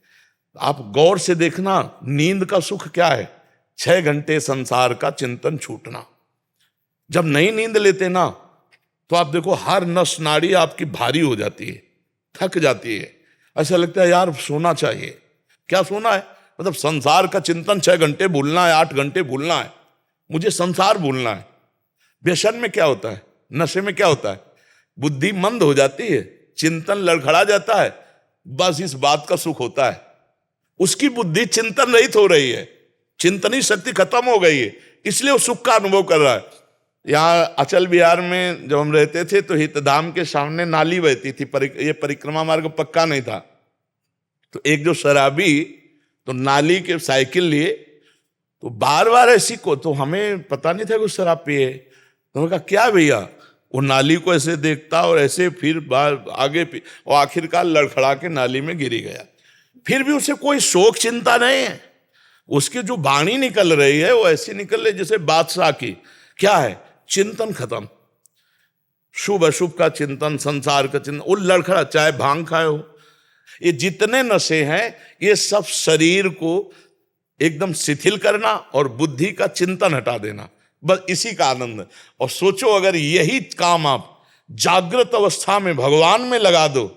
आप गौर से देखना, नींद का सुख क्या है? 6 घंटे संसार का चिंतन छूटना। जब नई नींद लेते ना तो आप देखो हर नस नाड़ी आपकी भारी हो जाती है, थक जाती है, ऐसा लगता है यार सोना चाहिए। क्या सोना है? मतलब संसार का चिंतन 6 घंटे भूलना है, 8 घंटे भूलना है, मुझे संसार भूलना है। व्यसन में क्या होता है? नशे में क्या होता है? बुद्धि मंद हो जाती है, चिंतन लड़खड़ा जाता है, बस इस बात का सुख होता है। उसकी बुद्धि चिंतन रहित हो रही है, चिंतनी शक्ति खत्म हो गई है, इसलिए वो सुख का अनुभव कर रहा है। यहाँ अचल बिहार में जब हम रहते थे तो हितधाम के सामने नाली बहती थी, ये परिक्रमा मार्ग पक्का नहीं था। तो एक जो शराबी तो नाली के साइकिल लिए, तो बार बार ऐसी को, तो हमें पता नहीं था कि शराब पिए। तो उन्होंने कहा क्या भैया, वो नाली को ऐसे देखता और ऐसे फिर बार आगे और आखिरकार लड़खड़ा के नाली में गिरी गया। फिर भी उसे कोई शोक चिंता नहीं है, उसकी जो वाणी निकल रही है वो ऐसी निकल रही जैसे बादशाह की। क्या है? चिंतन खत्म, शुभ अशुभ का चिंतन, संसार का चिंतन, वो लड़खड़ा, चाहे भांग खाए हो, ये जितने नशे हैं ये सब शरीर को एकदम शिथिल करना और बुद्धि का चिंतन हटा देना, बस इसी का आनंद है। और सोचो अगर यही काम आप जागृत अवस्था में भगवान में लगा दो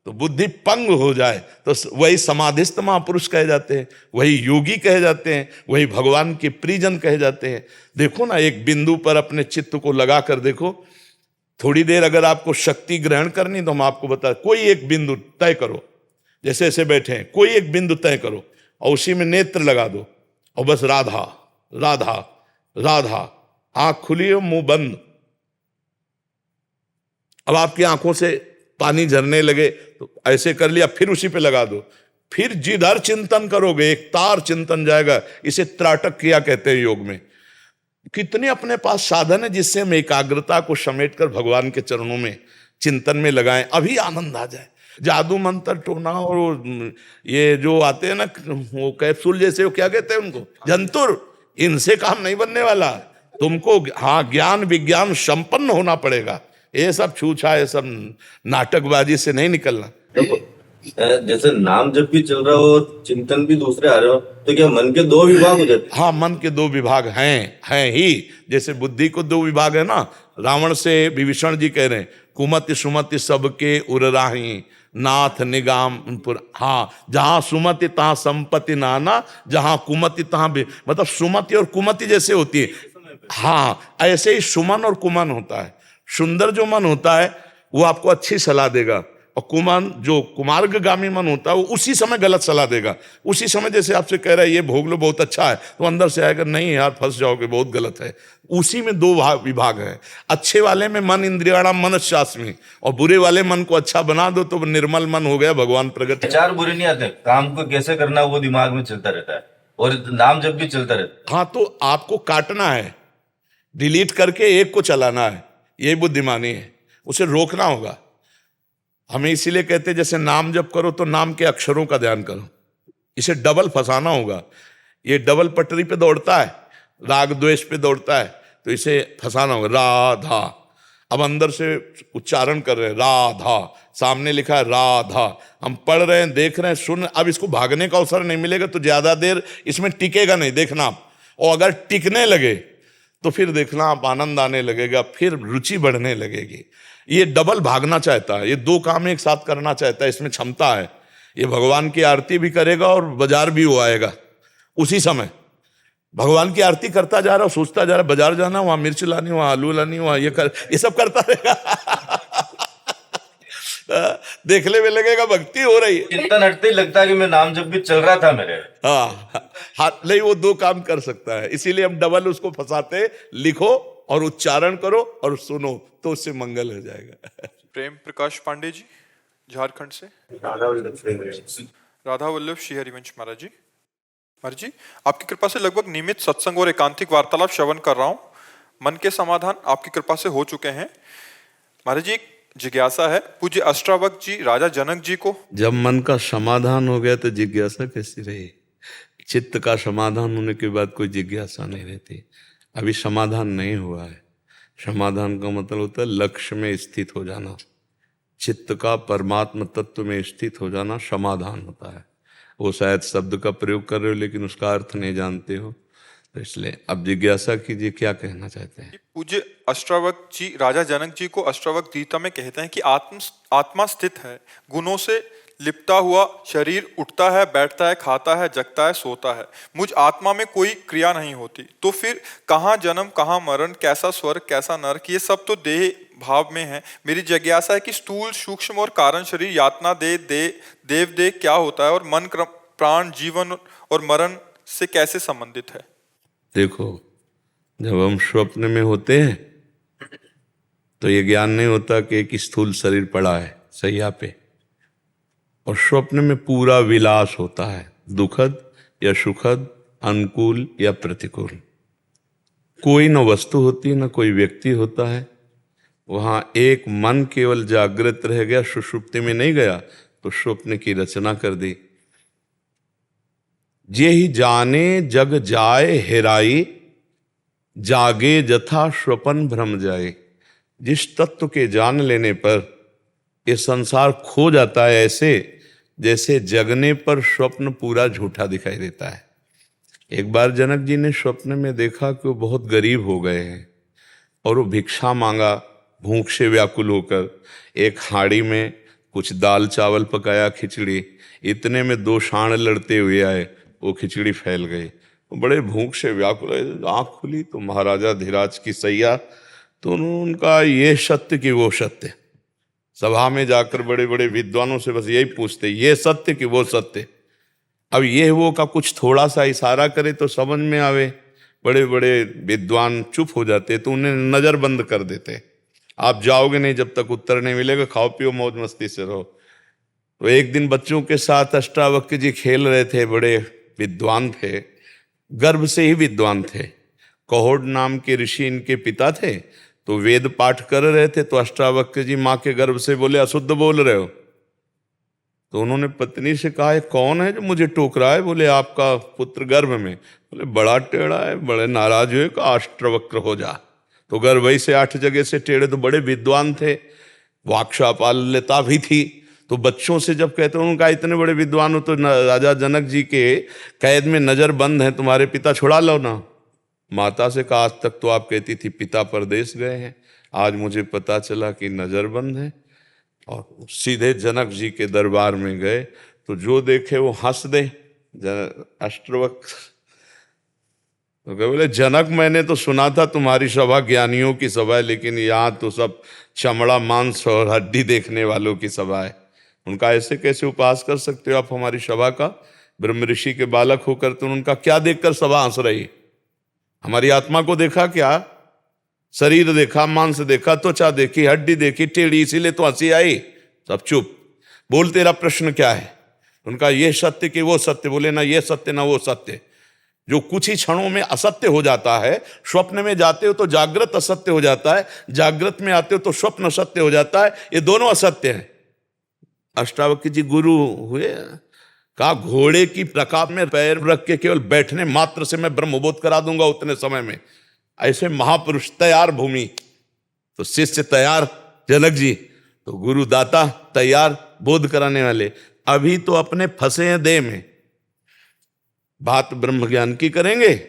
तो बुद्धि पंग हो जाए तो वही समाधिस्थ महापुरुष कहे जाते हैं, वही योगी कहे जाते हैं, वही भगवान के प्रियजन कहे जाते हैं। देखो ना, एक बिंदु पर अपने चित्त को लगा कर देखो। थोड़ी देर अगर आपको शक्ति ग्रहण करनी तो हम आपको बता, कोई एक बिंदु तय करो, जैसे ऐसे बैठे हैं, कोई एक बिंदु तय करो और उसी में नेत्र लगा दो और बस राधा राधा राधा, आंख खुली हो मुंह बंद। अब आपकी आंखों से पानी झरने लगे तो ऐसे कर लिया, फिर उसी पे लगा दो, फिर जिधर चिंतन करोगे एक तार चिंतन जाएगा। इसे त्राटक क्रिया कहते हैं योग में। कितने अपने पास साधन है जिससे हम एकाग्रता को समेटकर भगवान के चरणों में चिंतन में लगाएं, अभी आनंद आ जाए। जादू मंत्र टोना और ये जो आते हैं ना वो कैप्सूल जैसे, वो क्या कहते हैं उनको, जंतुर, इनसे काम नहीं बनने वाला। तुमको हाँ ज्ञान विज्ञान संपन्न होना पड़ेगा। ये सब छूछा, ये सब नाटकबाजी से नहीं निकलना। जैसे नाम जब भी चल रहा हो, चिंतन भी दूसरे आ रहे हो, तो क्या मन के दो विभाग हो जाते? हाँ, मन के दो विभाग हैं ही। जैसे बुद्धि को दो विभाग है ना, रावण से विभीषण जी कह रहे हैं, कुमति सुमति सबके उरराही नाथ निगाम। हाँ, जहां सुमति तहां संपत्ति नाना, जहां कुमति तहां मतलब सुमति और कुमति जैसे होती है। हाँ, ऐसे ही सुमन और कुमन होता है। सुंदर जो मन होता है वो आपको अच्छी सलाह देगा, और कुमन जो कुमार्गगामी मन होता है वो उसी समय गलत सलाह देगा। उसी समय जैसे आपसे कह रहा है ये भोग लो बहुत अच्छा है, तो अंदर से आएगा नहीं यार फंस जाओगे, बहुत गलत है। उसी में दो विभाग है। अच्छे वाले में मन इंद्रियाणाम मनश्चास्मि, और बुरे वाले मन को अच्छा बना दो तो निर्मल मन हो गया, भगवान प्रगट। विचार बुरे नहीं आते, काम को कैसे करना वो दिमाग में चलता रहता है, और नाम जब भी चलता रहता है। हाँ, तो आपको काटना है, डिलीट करके एक को चलाना है, यही बुद्धिमानी है। उसे रोकना होगा। हमें इसीलिए कहते हैं जैसे नाम जप करो तो नाम के अक्षरों का ध्यान करो, इसे डबल फंसाना होगा। ये डबल पटरी पे दौड़ता है, राग द्वेष पे दौड़ता है, तो इसे फंसाना होगा। राधा, अब अंदर से उच्चारण कर रहे हैं राधा, सामने लिखा है राधा, हम पढ़ रहे हैं, देख रहे हैं, सुन। अब इसको भागने का अवसर नहीं मिलेगा तो ज्यादा देर इसमें टिकेगा नहीं, देखना आप। और अगर टिकने लगे तो फिर देखना आप आनंद आने लगेगा, फिर रुचि बढ़ने लगेगी। ये डबल भागना चाहता है, ये दो काम एक साथ करना चाहता है, इसमें क्षमता है। ये भगवान की आरती भी करेगा और बाजार भी वो आएगा उसी समय। भगवान की आरती करता जा रहा, सोचता जा रहा, बाजार जाना, वहां मिर्च लानी, वहां आलू लानी, वहां ये सब करता रहेगा। देखने में लगेगा भक्ति हो रही है, चिंतन हटते ही लगता है कि मैं नाम जब भी चल रहा था मेरे। हाँ, नहीं, वो दो काम कर सकता है, इसीलिए हम डबल उसको फंसाते। लिखो और उच्चारण करो और सुनो, तो उससे मंगल हो जाएगा। प्रेम प्रकाश पांडे जी झारखंड से। राधा वल्लभ श्री हरिवंश महाराज जी। महाराज जी, आपकी कृपा से लगभग नियमित सत्संग और एकांतिक वार्तालाप श्रवण कर रहा हूँ। मन के समाधान आपकी कृपा से हो चुके हैं। महाराज जी, एक जिज्ञासा है, पूज्य अष्टावक्र जी राजा जनक जी को। जब मन का समाधान हो गया तो जिज्ञासा कैसी रही? चित्त का समाधान होने के बाद कोई जिज्ञासा नहीं रहती। अभी समाधान नहीं हुआ है। समाधान का मतलब होता है लक्ष्य में स्थित हो जाना, चित्त का परमात्म तत्व में स्थित हो जाना समाधान होता है। वो शायद शब्द का प्रयोग कर रहे हो लेकिन उसका अर्थ नहीं जानते हो, तो इसलिए अब जिज्ञासा कीजिए, क्या कहना चाहते हैं? पूज्य अष्टावक्र जी राजा जनक जी को अष्टावक्र गीता में कहते हैं कि आत्मा स्थित है, गुणों से लिपटा हुआ शरीर उठता है, बैठता है, खाता है, जगता है, सोता है, मुझ आत्मा में कोई क्रिया नहीं होती। तो फिर कहाँ जन्म, कहाँ मरण, कैसा स्वर्ग, कैसा नरक, ये सब तो देह भाव में है। मेरी जिज्ञासा है कि स्थूल सूक्ष्म और कारण शरीर, यातना देव देह क्या होता है, और मन प्राण जीवन और मरण से कैसे संबंधित है? देखो, जब हम स्वप्न में होते हैं तो ये ज्ञान नहीं होता कि एक स्थूल शरीर पड़ा है सैया पे, और स्वप्न में पूरा विलास होता है, दुखद या सुखद, अनुकूल या प्रतिकूल। कोई न वस्तु होती न कोई व्यक्ति होता है। वहां एक मन केवल जागृत रह गया, सुषुप्ति में नहीं गया, तो स्वप्न की रचना कर दी। जे ही जाने जग जाए हेराई, जागे जथा स्वपन भ्रम जाए। जिस तत्व के जान लेने पर ये संसार खो जाता है, ऐसे जैसे जगने पर स्वप्न पूरा झूठा दिखाई देता है। एक बार जनक जी ने स्वप्न में देखा कि वो बहुत गरीब हो गए हैं, और वो भिक्षा मांगा भूख से व्याकुल होकर। एक हांडी में कुछ दाल चावल पकाया, खिचड़ी, इतने में दो सांड लड़ते हुए आए, वो खिचड़ी फैल गई। बड़े भूख से व्याकुल, आँख खुली तो महाराजा धीराज की सैया, तो उनका ये सत्य कि वो सत्य। सभा में जाकर बड़े बड़े विद्वानों से बस यही पूछते, ये सत्य कि वो सत्य। अब ये वो का कुछ थोड़ा सा इशारा करे तो समझ में आवे। बड़े बड़े विद्वान चुप हो जाते, तो उन्हें नजर बंद कर देते, आप जाओगे नहीं जब तक उत्तर नहीं मिलेगा, खाओ पियो मौज मस्ती से रहो। तो एक दिन बच्चों के साथ अष्टावक्र जी खेल रहे थे, बड़े विद्वान थे, गर्भ से ही विद्वान थे। कहोड़ नाम के ऋषि इनके पिता थे, तो वेद पाठ कर रहे थे, तो अष्टावक्र जी माँ के गर्भ से बोले अशुद्ध बोल रहे हो। तो उन्होंने पत्नी से कहा ये कौन है जो मुझे टोक रहा है? बोले आपका पुत्र गर्भ में। बोले बड़ा टेढ़ा है, बड़े नाराज हुए, कहा अष्टवक्र हो जा। तो गर्भ ही से 8 जगह से टेढ़े, तो बड़े विद्वान थे, वाक्चापाल्यता भी थी। तो बच्चों से जब कहते हैं उनका इतने बड़े विद्वान हो, तो राजा जनक जी के कैद में नजर बंद है, तुम्हारे पिता छुड़ा लो ना। माता से कहा आज तक तो आप कहती थी पिता परदेश गए हैं, आज मुझे पता चला कि नजर बंद है। और सीधे जनक जी के दरबार में गए, तो जो देखे वो हंस दे। अष्टवक्र तो कहे बोले जनक मैंने तो सुना था तुम्हारी सभा ज्ञानियों की सभा है, लेकिन यहाँ तो सब चमड़ा मांस और हड्डी देखने वालों की सभा है। उनका ऐसे कैसे उपहास कर सकते हो आप हमारी सभा का? ब्रह्म ऋषि के बालक होकर तो उनका क्या देखकर सभा हंस रही? हमारी आत्मा को देखा क्या? शरीर देखा, मांस देखा, त्वचा देखी, हड्डी देखी, टेढ़ी, इसीलिए तो हंसी आई। सब चुप। बोल तेरा प्रश्न क्या है? उनका ये सत्य कि वो सत्य? बोले ना ये सत्य ना वो सत्य। जो कुछ ही क्षणों में असत्य हो जाता है, स्वप्न में जाते हो तो जागृत असत्य हो जाता है, जागृत में आते हो तो स्वप्न सत्य हो जाता है, ये दोनों असत्य हैं। अष्टावक्र जी गुरु हुए, कहा घोड़े की रकाब में पैर रख के केवल बैठने मात्र से मैं ब्रह्मबोध करा दूंगा उतने समय में। ऐसे महापुरुष तैयार भूमि, तो शिष्य तैयार जनक जी, तो गुरु दाता तैयार बोध कराने वाले। अभी तो अपने फंसे हैं देह में, बात ब्रह्म ज्ञान की करेंगे,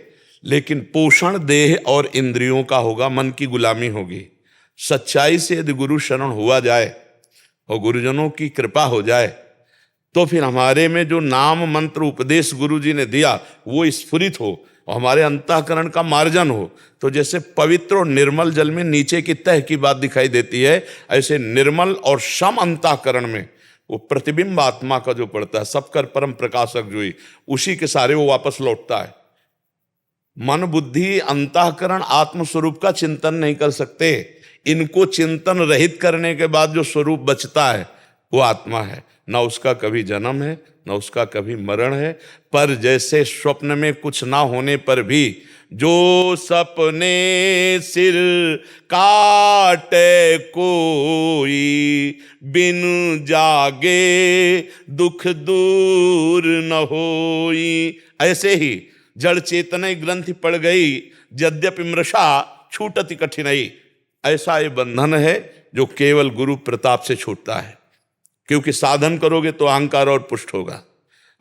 लेकिन पोषण देह और इंद्रियों का होगा, मन की गुलामी होगी। सच्चाई से यदि गुरु शरण हुआ जाए और गुरुजनों की कृपा हो जाए, तो फिर हमारे में जो नाम मंत्र उपदेश गुरु जी ने दिया वो स्फुरित हो और हमारे अंतःकरण का मार्जन हो। तो जैसे पवित्र और निर्मल जल में नीचे की तह की बात दिखाई देती है, ऐसे निर्मल और सम अंतःकरण में वो प्रतिबिंब आत्मा का जो पड़ता है, सबकर परम प्रकाशक जो ही, उसी के सारे वो वापस लौटता है। मन बुद्धि अंतःकरण आत्मस्वरूप का चिंतन नहीं कर सकते। इनको चिंतन रहित करने के बाद जो स्वरूप बचता है वो आत्मा है। ना उसका कभी जन्म है, ना उसका कभी मरण है। पर जैसे स्वप्न में कुछ ना होने पर भी जो सपने सिर काटे कोई, बिन जागे दुख दूर न होई, ऐसे ही जड़ चेतन ग्रंथि पड़ गई, यद्यपि मृषा छूटति कठिनाई। ऐसा ये बंधन है जो केवल गुरु प्रताप से छूटता है, क्योंकि साधन करोगे तो अहंकार और पुष्ट होगा।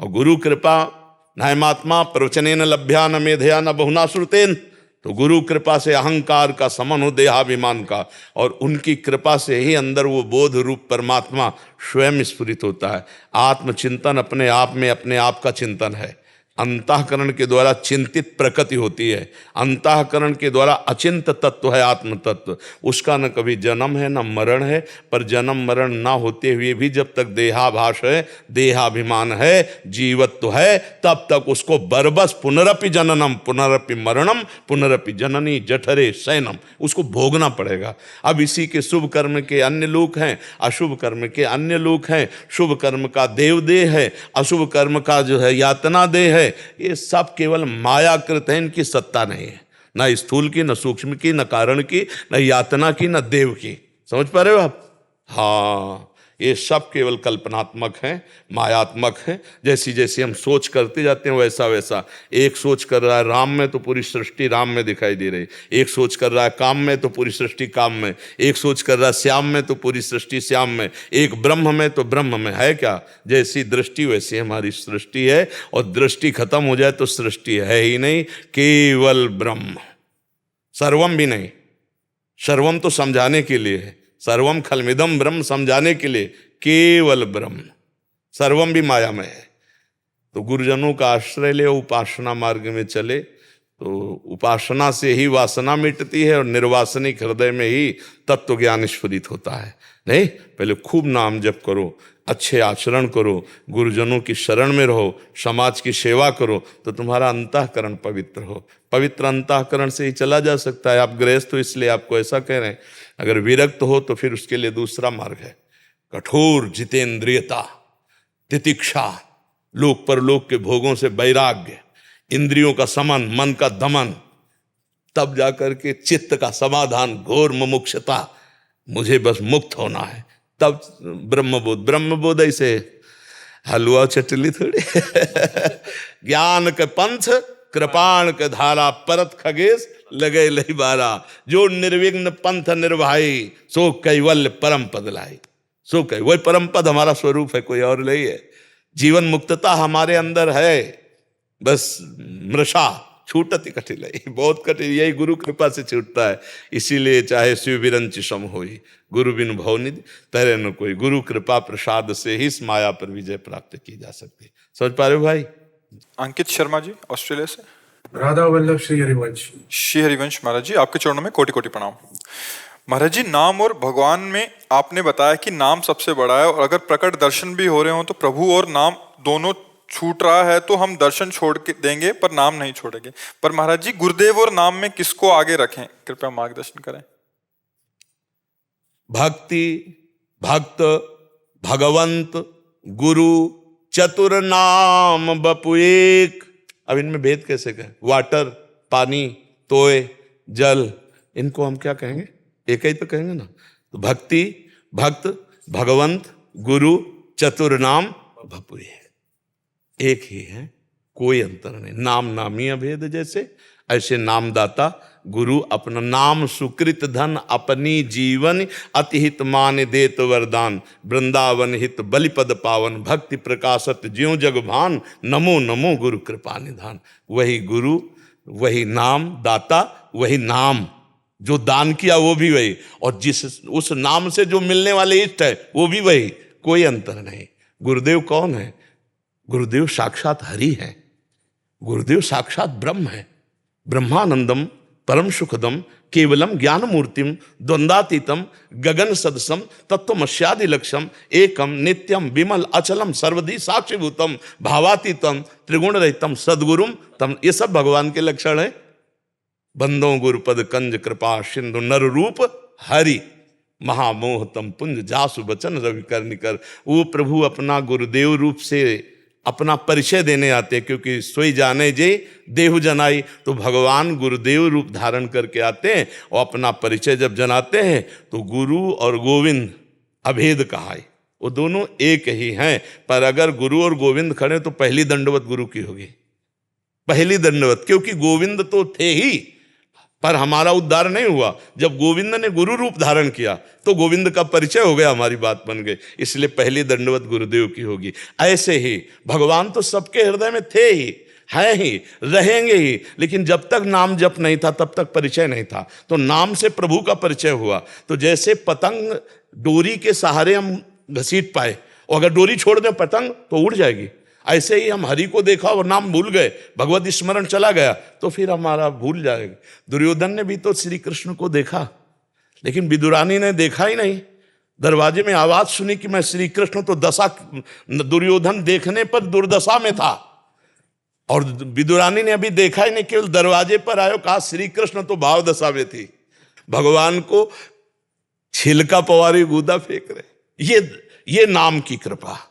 और गुरु कृपा नायमात्मा प्रवचनेन लभ्या न मेधया न बहुना श्रुतेन, तो गुरु कृपा से अहंकार का समन हो देहाभिमान का, और उनकी कृपा से ही अंदर वो बोध रूप परमात्मा स्वयं स्फुरित होता है। आत्मचिंतन अपने आप में अपने आप का चिंतन है। अंतःकरण के द्वारा चिंतित प्रकृति होती है, अंतःकरण के द्वारा अचिंत तत्व है आत्म तत्व। उसका न कभी जन्म है न मरण है। पर जन्म मरण ना होते हुए भी जब तक देहाभास है, देहाभिमान है, जीवत्व है, तब तक उसको बरबस पुनरपि जननम पुनरपि मरणम पुनरपि जननी जठरे शयनम, उसको भोगना पड़ेगा। अब इसी के शुभ कर्म के अन्य लोक हैं, अशुभ कर्म के अन्य लोक हैं। शुभ कर्म का देव देह है, अशुभ कर्म का जो है यातना देह है। ये सब केवल मायाकृत है, इनकी सत्ता नहीं है, ना स्थूल की, न सूक्ष्म की, न कारण की, न यातना की, न देव की। समझ पा रहे हो आप? हाँ, ये सब केवल कल्पनात्मक हैं, मायात्मक हैं। जैसी जैसी हम सोच करते जाते हैं वैसा वैसा। एक सोच कर रहा है राम में तो पूरी सृष्टि राम में दिखाई दे रही, एक सोच कर रहा है काम में तो पूरी सृष्टि काम में, एक सोच कर रहा है श्याम में तो पूरी सृष्टि श्याम में, एक ब्रह्म में तो ब्रह्म में। है क्या? जैसी दृष्टि वैसी हमारी सृष्टि है, और दृष्टि खत्म हो जाए तो सृष्टि है ही नहीं, केवल ब्रह्म। सर्वम भी नहीं, सर्वम तो समझाने के लिए है, सर्वम खलमिदम ब्रह्म समझाने के लिए, केवल ब्रह्म। सर्वम भी माया में है। तो गुरुजनों का आश्रय ले, उपासना मार्ग में चले, तो उपासना से ही वासना मिटती है, और निर्वासनिक हृदय में ही तत्व ज्ञान स्फुरित होता है। नहीं, पहले खूब नाम जप करो, अच्छे आचरण करो, गुरुजनों की शरण में रहो, समाज की सेवा करो, तो तुम्हारा अंतःकरण पवित्र हो। पवित्र अंतःकरण से ही चला जा सकता है। आप गृहस्थ हो इसलिए आपको ऐसा कह रहे हैं। अगर विरक्त हो तो फिर उसके लिए दूसरा मार्ग है, कठोर जितेंद्रियता। तितिक्षा, लोक परलोक के भोगों से वैराग्य, इंद्रियों का समन, मन का दमन, तब जाकर के चित्त का समाधान, घोर मुमुक्षता, मुझे बस मुक्त होना है, तब ब्रह्मबोध। ब्रह्मबोध ऐसे हलवा चटली थोड़ी ज्ञान के पंथ कृपाण के धारा, परत खगेश लगे लही बारा, जो निर्विघ्न पंथ निर्वाही, सो कैवल्य परम पद लाई। सो कह वही परम पद हमारा स्वरूप है, कोई और नहीं है। जीवन मुक्तता हमारे अंदर है, बस मृषा छूटती कठिलाई, बहुत कठिन, यही गुरु कृपा से छूटता है। इसीलिए चाहे शिव विरंच सम होई, गुरु बिन भव निधि तरे न कोई, गुरु कृपा प्रसाद से ही इस माया पर विजय प्राप्त की जा सकती है। समझ पा रहे हो भाई? अंकित शर्मा जी ऑस्ट्रेलिया से। राधा वल्लभ श्री हरिवंश। श्री हरिवंश महाराज जी, आपके चरणों में कोटि कोटि प्रणाम। महाराज जी, नाम और भगवान में आपने बताया कि नाम सबसे बड़ा है, और अगर प्रकट दर्शन भी हो रहे हो तो प्रभु और नाम दोनों छूट रहा है तो हम दर्शन छोड़ के देंगे पर नाम नहीं छोड़ेंगे। पर महाराज जी, गुरुदेव और नाम में किसको आगे रखें, कृपया मार्गदर्शन करें। भक्ति, भक्त, भगवंत, गुरु, चतुर नाम बपु एक। अब इनमें भेद कैसे कहें? वाटर, पानी, तोय, जल, इनको हम क्या कहेंगे? एक ही तो कहेंगे ना। तो भक्ति, भक्त, भगवंत, गुरु, चतुर नाम बपु एक ही है, कोई अंतर नहीं। नाम नामी अभेद जैसे, ऐसे नामदाता गुरु अपना नाम सुकृत धन अपनी जीवन अतिहित मान देत वरदान, वृंदावन हित बलिपद पावन, भक्ति प्रकाशत ज्यों जग भान, नमो नमो गुरु कृपा निधान। वही गुरु, वही नाम दाता, वही नाम जो दान किया वो भी वही, और जिस उस नाम से जो मिलने वाले इष्ट है वो भी वही, कोई अंतर नहीं। गुरुदेव कौन है? गुरुदेव साक्षात हरि है, गुरुदेव साक्षात ब्रह्म है। ब्रह्मानंदम परम सुखदम केवलम ज्ञान मूर्तिम द्वंद्वातीतम गगन सदसम तत्वमस्यादि लक्ष्यम एकम नित्यम विमल अचलम सर्वदी साक्षीभूतम भावातीतम त्रिगुण रहितम सदगुरुम तम। ये सब भगवान के लक्षण है। बंदो गुरुपद कंज कृपा सिंधु नर रूप हरि, महामोहतम पुंज जासु बचन रवि कर निकर। वो प्रभु अपना गुरुदेव रूप से अपना परिचय देने आते, क्योंकि सोई जाने जे देहु जनाई। तो भगवान गुरुदेव रूप धारण करके आते हैं और अपना परिचय जब जनाते हैं तो गुरु और गोविंद अभेद कहा है, वो दोनों एक ही हैं। पर अगर गुरु और गोविंद खड़े तो पहली दंडवत गुरु की होगी, पहली दंडवत, क्योंकि गोविंद तो थे ही पर हमारा उद्धार नहीं हुआ। जब गोविंद ने गुरु रूप धारण किया तो गोविंद का परिचय हो गया, हमारी बात बन गई, इसलिए पहली दंडवत गुरुदेव की होगी। ऐसे ही भगवान तो सबके हृदय में थे ही, हैं ही, रहेंगे ही, लेकिन जब तक नाम जप नहीं था तब तक परिचय नहीं था। तो नाम से प्रभु का परिचय हुआ। तो जैसे पतंग डोरी के सहारे हम घसीट पाए, और अगर डोरी छोड़ दें पतंग तो उड़ जाएगी, ऐसे ही हम हरि को देखा और नाम भूल गए, भगवत स्मरण चला गया तो फिर हमारा भूल जाएगा। दुर्योधन ने भी तो श्री कृष्ण को देखा, लेकिन विदुरानी ने देखा ही नहीं। दरवाजे में आवाज सुनी कि मैं श्री कृष्ण, तो दशा, दुर्योधन देखने पर दुर्दशा में था, और विदुरानी ने अभी देखा ही नहीं, केवल दरवाजे पर आयो, कहा श्री कृष्ण, तो भाव दशा में थी। भगवान को छिलका पवारी गूदा फेंक रहे। ये नाम की कृपा,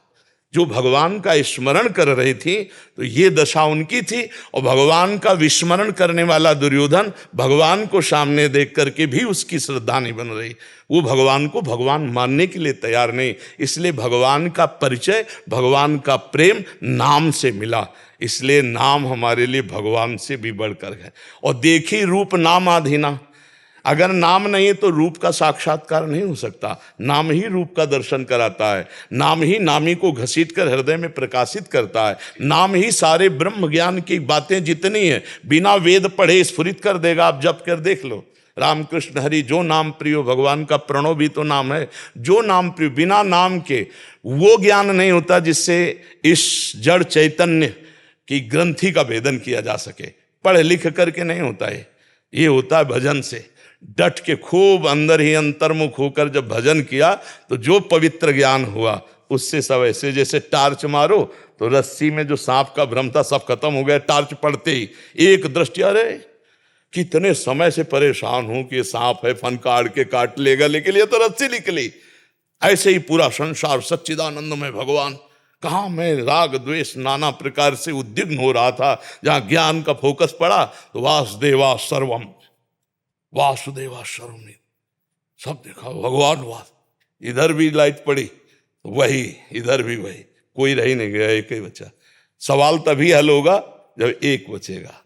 जो भगवान का स्मरण कर रही थी तो ये दशा उनकी थी। और भगवान का विस्मरण करने वाला दुर्योधन भगवान को सामने देख करके भी उसकी श्रद्धा नहीं बन रही, वो भगवान को भगवान मानने के लिए तैयार नहीं। इसलिए भगवान का परिचय, भगवान का प्रेम नाम से मिला, इसलिए नाम हमारे लिए भगवान से भी बढ़कर है। और देखी रूप नाम आधीना, अगर नाम नहीं तो रूप का साक्षात्कार नहीं हो सकता। नाम ही रूप का दर्शन कराता है, नाम ही नामी को घसीट कर हृदय में प्रकाशित करता है, नाम ही सारे ब्रह्म ज्ञान की बातें जितनी हैं बिना वेद पढ़े स्फुरित कर देगा। आप जप कर देख लो, रामकृष्ण हरि जो नाम प्रियो, भगवान का प्रणव भी तो नाम है। जो नाम प्रियो, बिना नाम के वो ज्ञान नहीं होता जिससे इस जड़ चैतन्य की ग्रंथि का भेदन किया जा सके। पढ़ लिख करके नहीं होता है, ये होता है भजन से। डट के खूब अंदर ही अंतर्मुख होकर जब भजन किया तो जो पवित्र ज्ञान हुआ उससे सब ऐसे जैसे टार्च मारो तो रस्सी में जो सांप का भ्रम था सब खत्म हो गया। टार्च पड़ते ही एक दृष्टि, अरे कितने समय से परेशान हूं कि ये सांप है, फन काट के काट लेगा, लेकिन ये तो रस्सी निकली। ऐसे ही पूरा संसार सच्चिदानंद में भगवान कहाँ मैं राग द्वेष नाना प्रकार से उद्विग्न हो रहा था, जहां ज्ञान का फोकस पड़ा तो वासुदेवा सर्वम, वासुदेवा सर्वम, सब देखा भगवान वास। इधर भी लाइट पड़ी वही, इधर भी वही, कोई रह ही नहीं गया, एक ही बचा। सवाल तभी हल होगा जब एक बचेगा।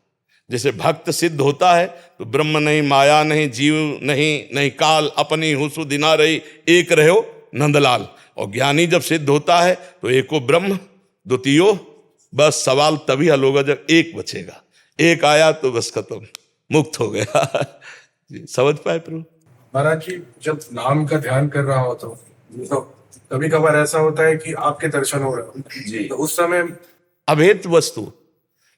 जैसे भक्त सिद्ध होता है तो ब्रह्म नहीं, माया नहीं, जीव नहीं, नहीं काल, अपनी हुसु दिना रही, एक रहो नंदलाल। और ज्ञानी जब सिद्ध होता है तो एको ब्रह्म द्वितीयो, बस सवाल तभी हल होगा जब एक बचेगा। एक आया तो बस खत्म, मुक्त हो गया। जी, समझ पाए प्रभु? महाराज जी, जब नाम का ध्यान कर रहा हो तो कभी कभार ऐसा होता है कि आपके दर्शन हो रहे जी। हो, तो उस समय अभेद वस्तु,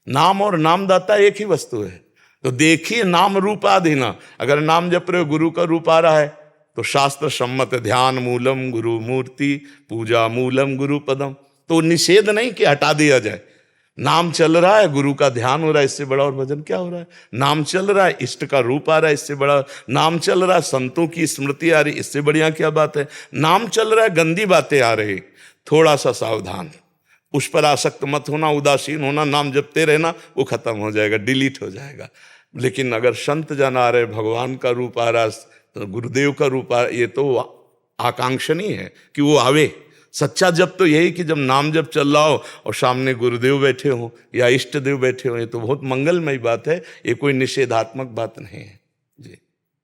नाम और नामदाता एक ही वस्तु है। तो देखिए नाम रूपाधीना, अगर नाम जप रहे हो गुरु का रूप आ रहा है तो शास्त्र सम्मत ध्यान मूलम गुरु मूर्ति, पूजा मूलम गुरु पदम। तो निषेध नहीं कि हटा दिया जाए। नाम चल रहा है, गुरु का ध्यान हो रहा है, इससे बड़ा और भजन क्या हो रहा है? नाम चल रहा है, इष्ट का रूप आ रहा है, इससे बड़ा। नाम चल रहा है, संतों की स्मृति आ रही, इससे बढ़िया क्या बात है? नाम चल रहा है, गंदी बातें आ रही, थोड़ा सा सावधान, उस पर आसक्त मत होना, उदासीन होना, नाम जपते रहना, वो खत्म हो जाएगा, डिलीट हो जाएगा। लेकिन अगर संत जन आ रहे, भगवान का रूप आ रहा, तो गुरुदेव का रूप आ रहा, ये तो आकांक्षणीय है कि वो आवे। सच्चा जप तो यही कि जब नाम जप चल रहा हो और सामने गुरुदेव बैठे हो या इष्ट देव बैठे हो, ये तो बहुत मंगलमय बात है, ये कोई निषेधात्मक बात नहीं है।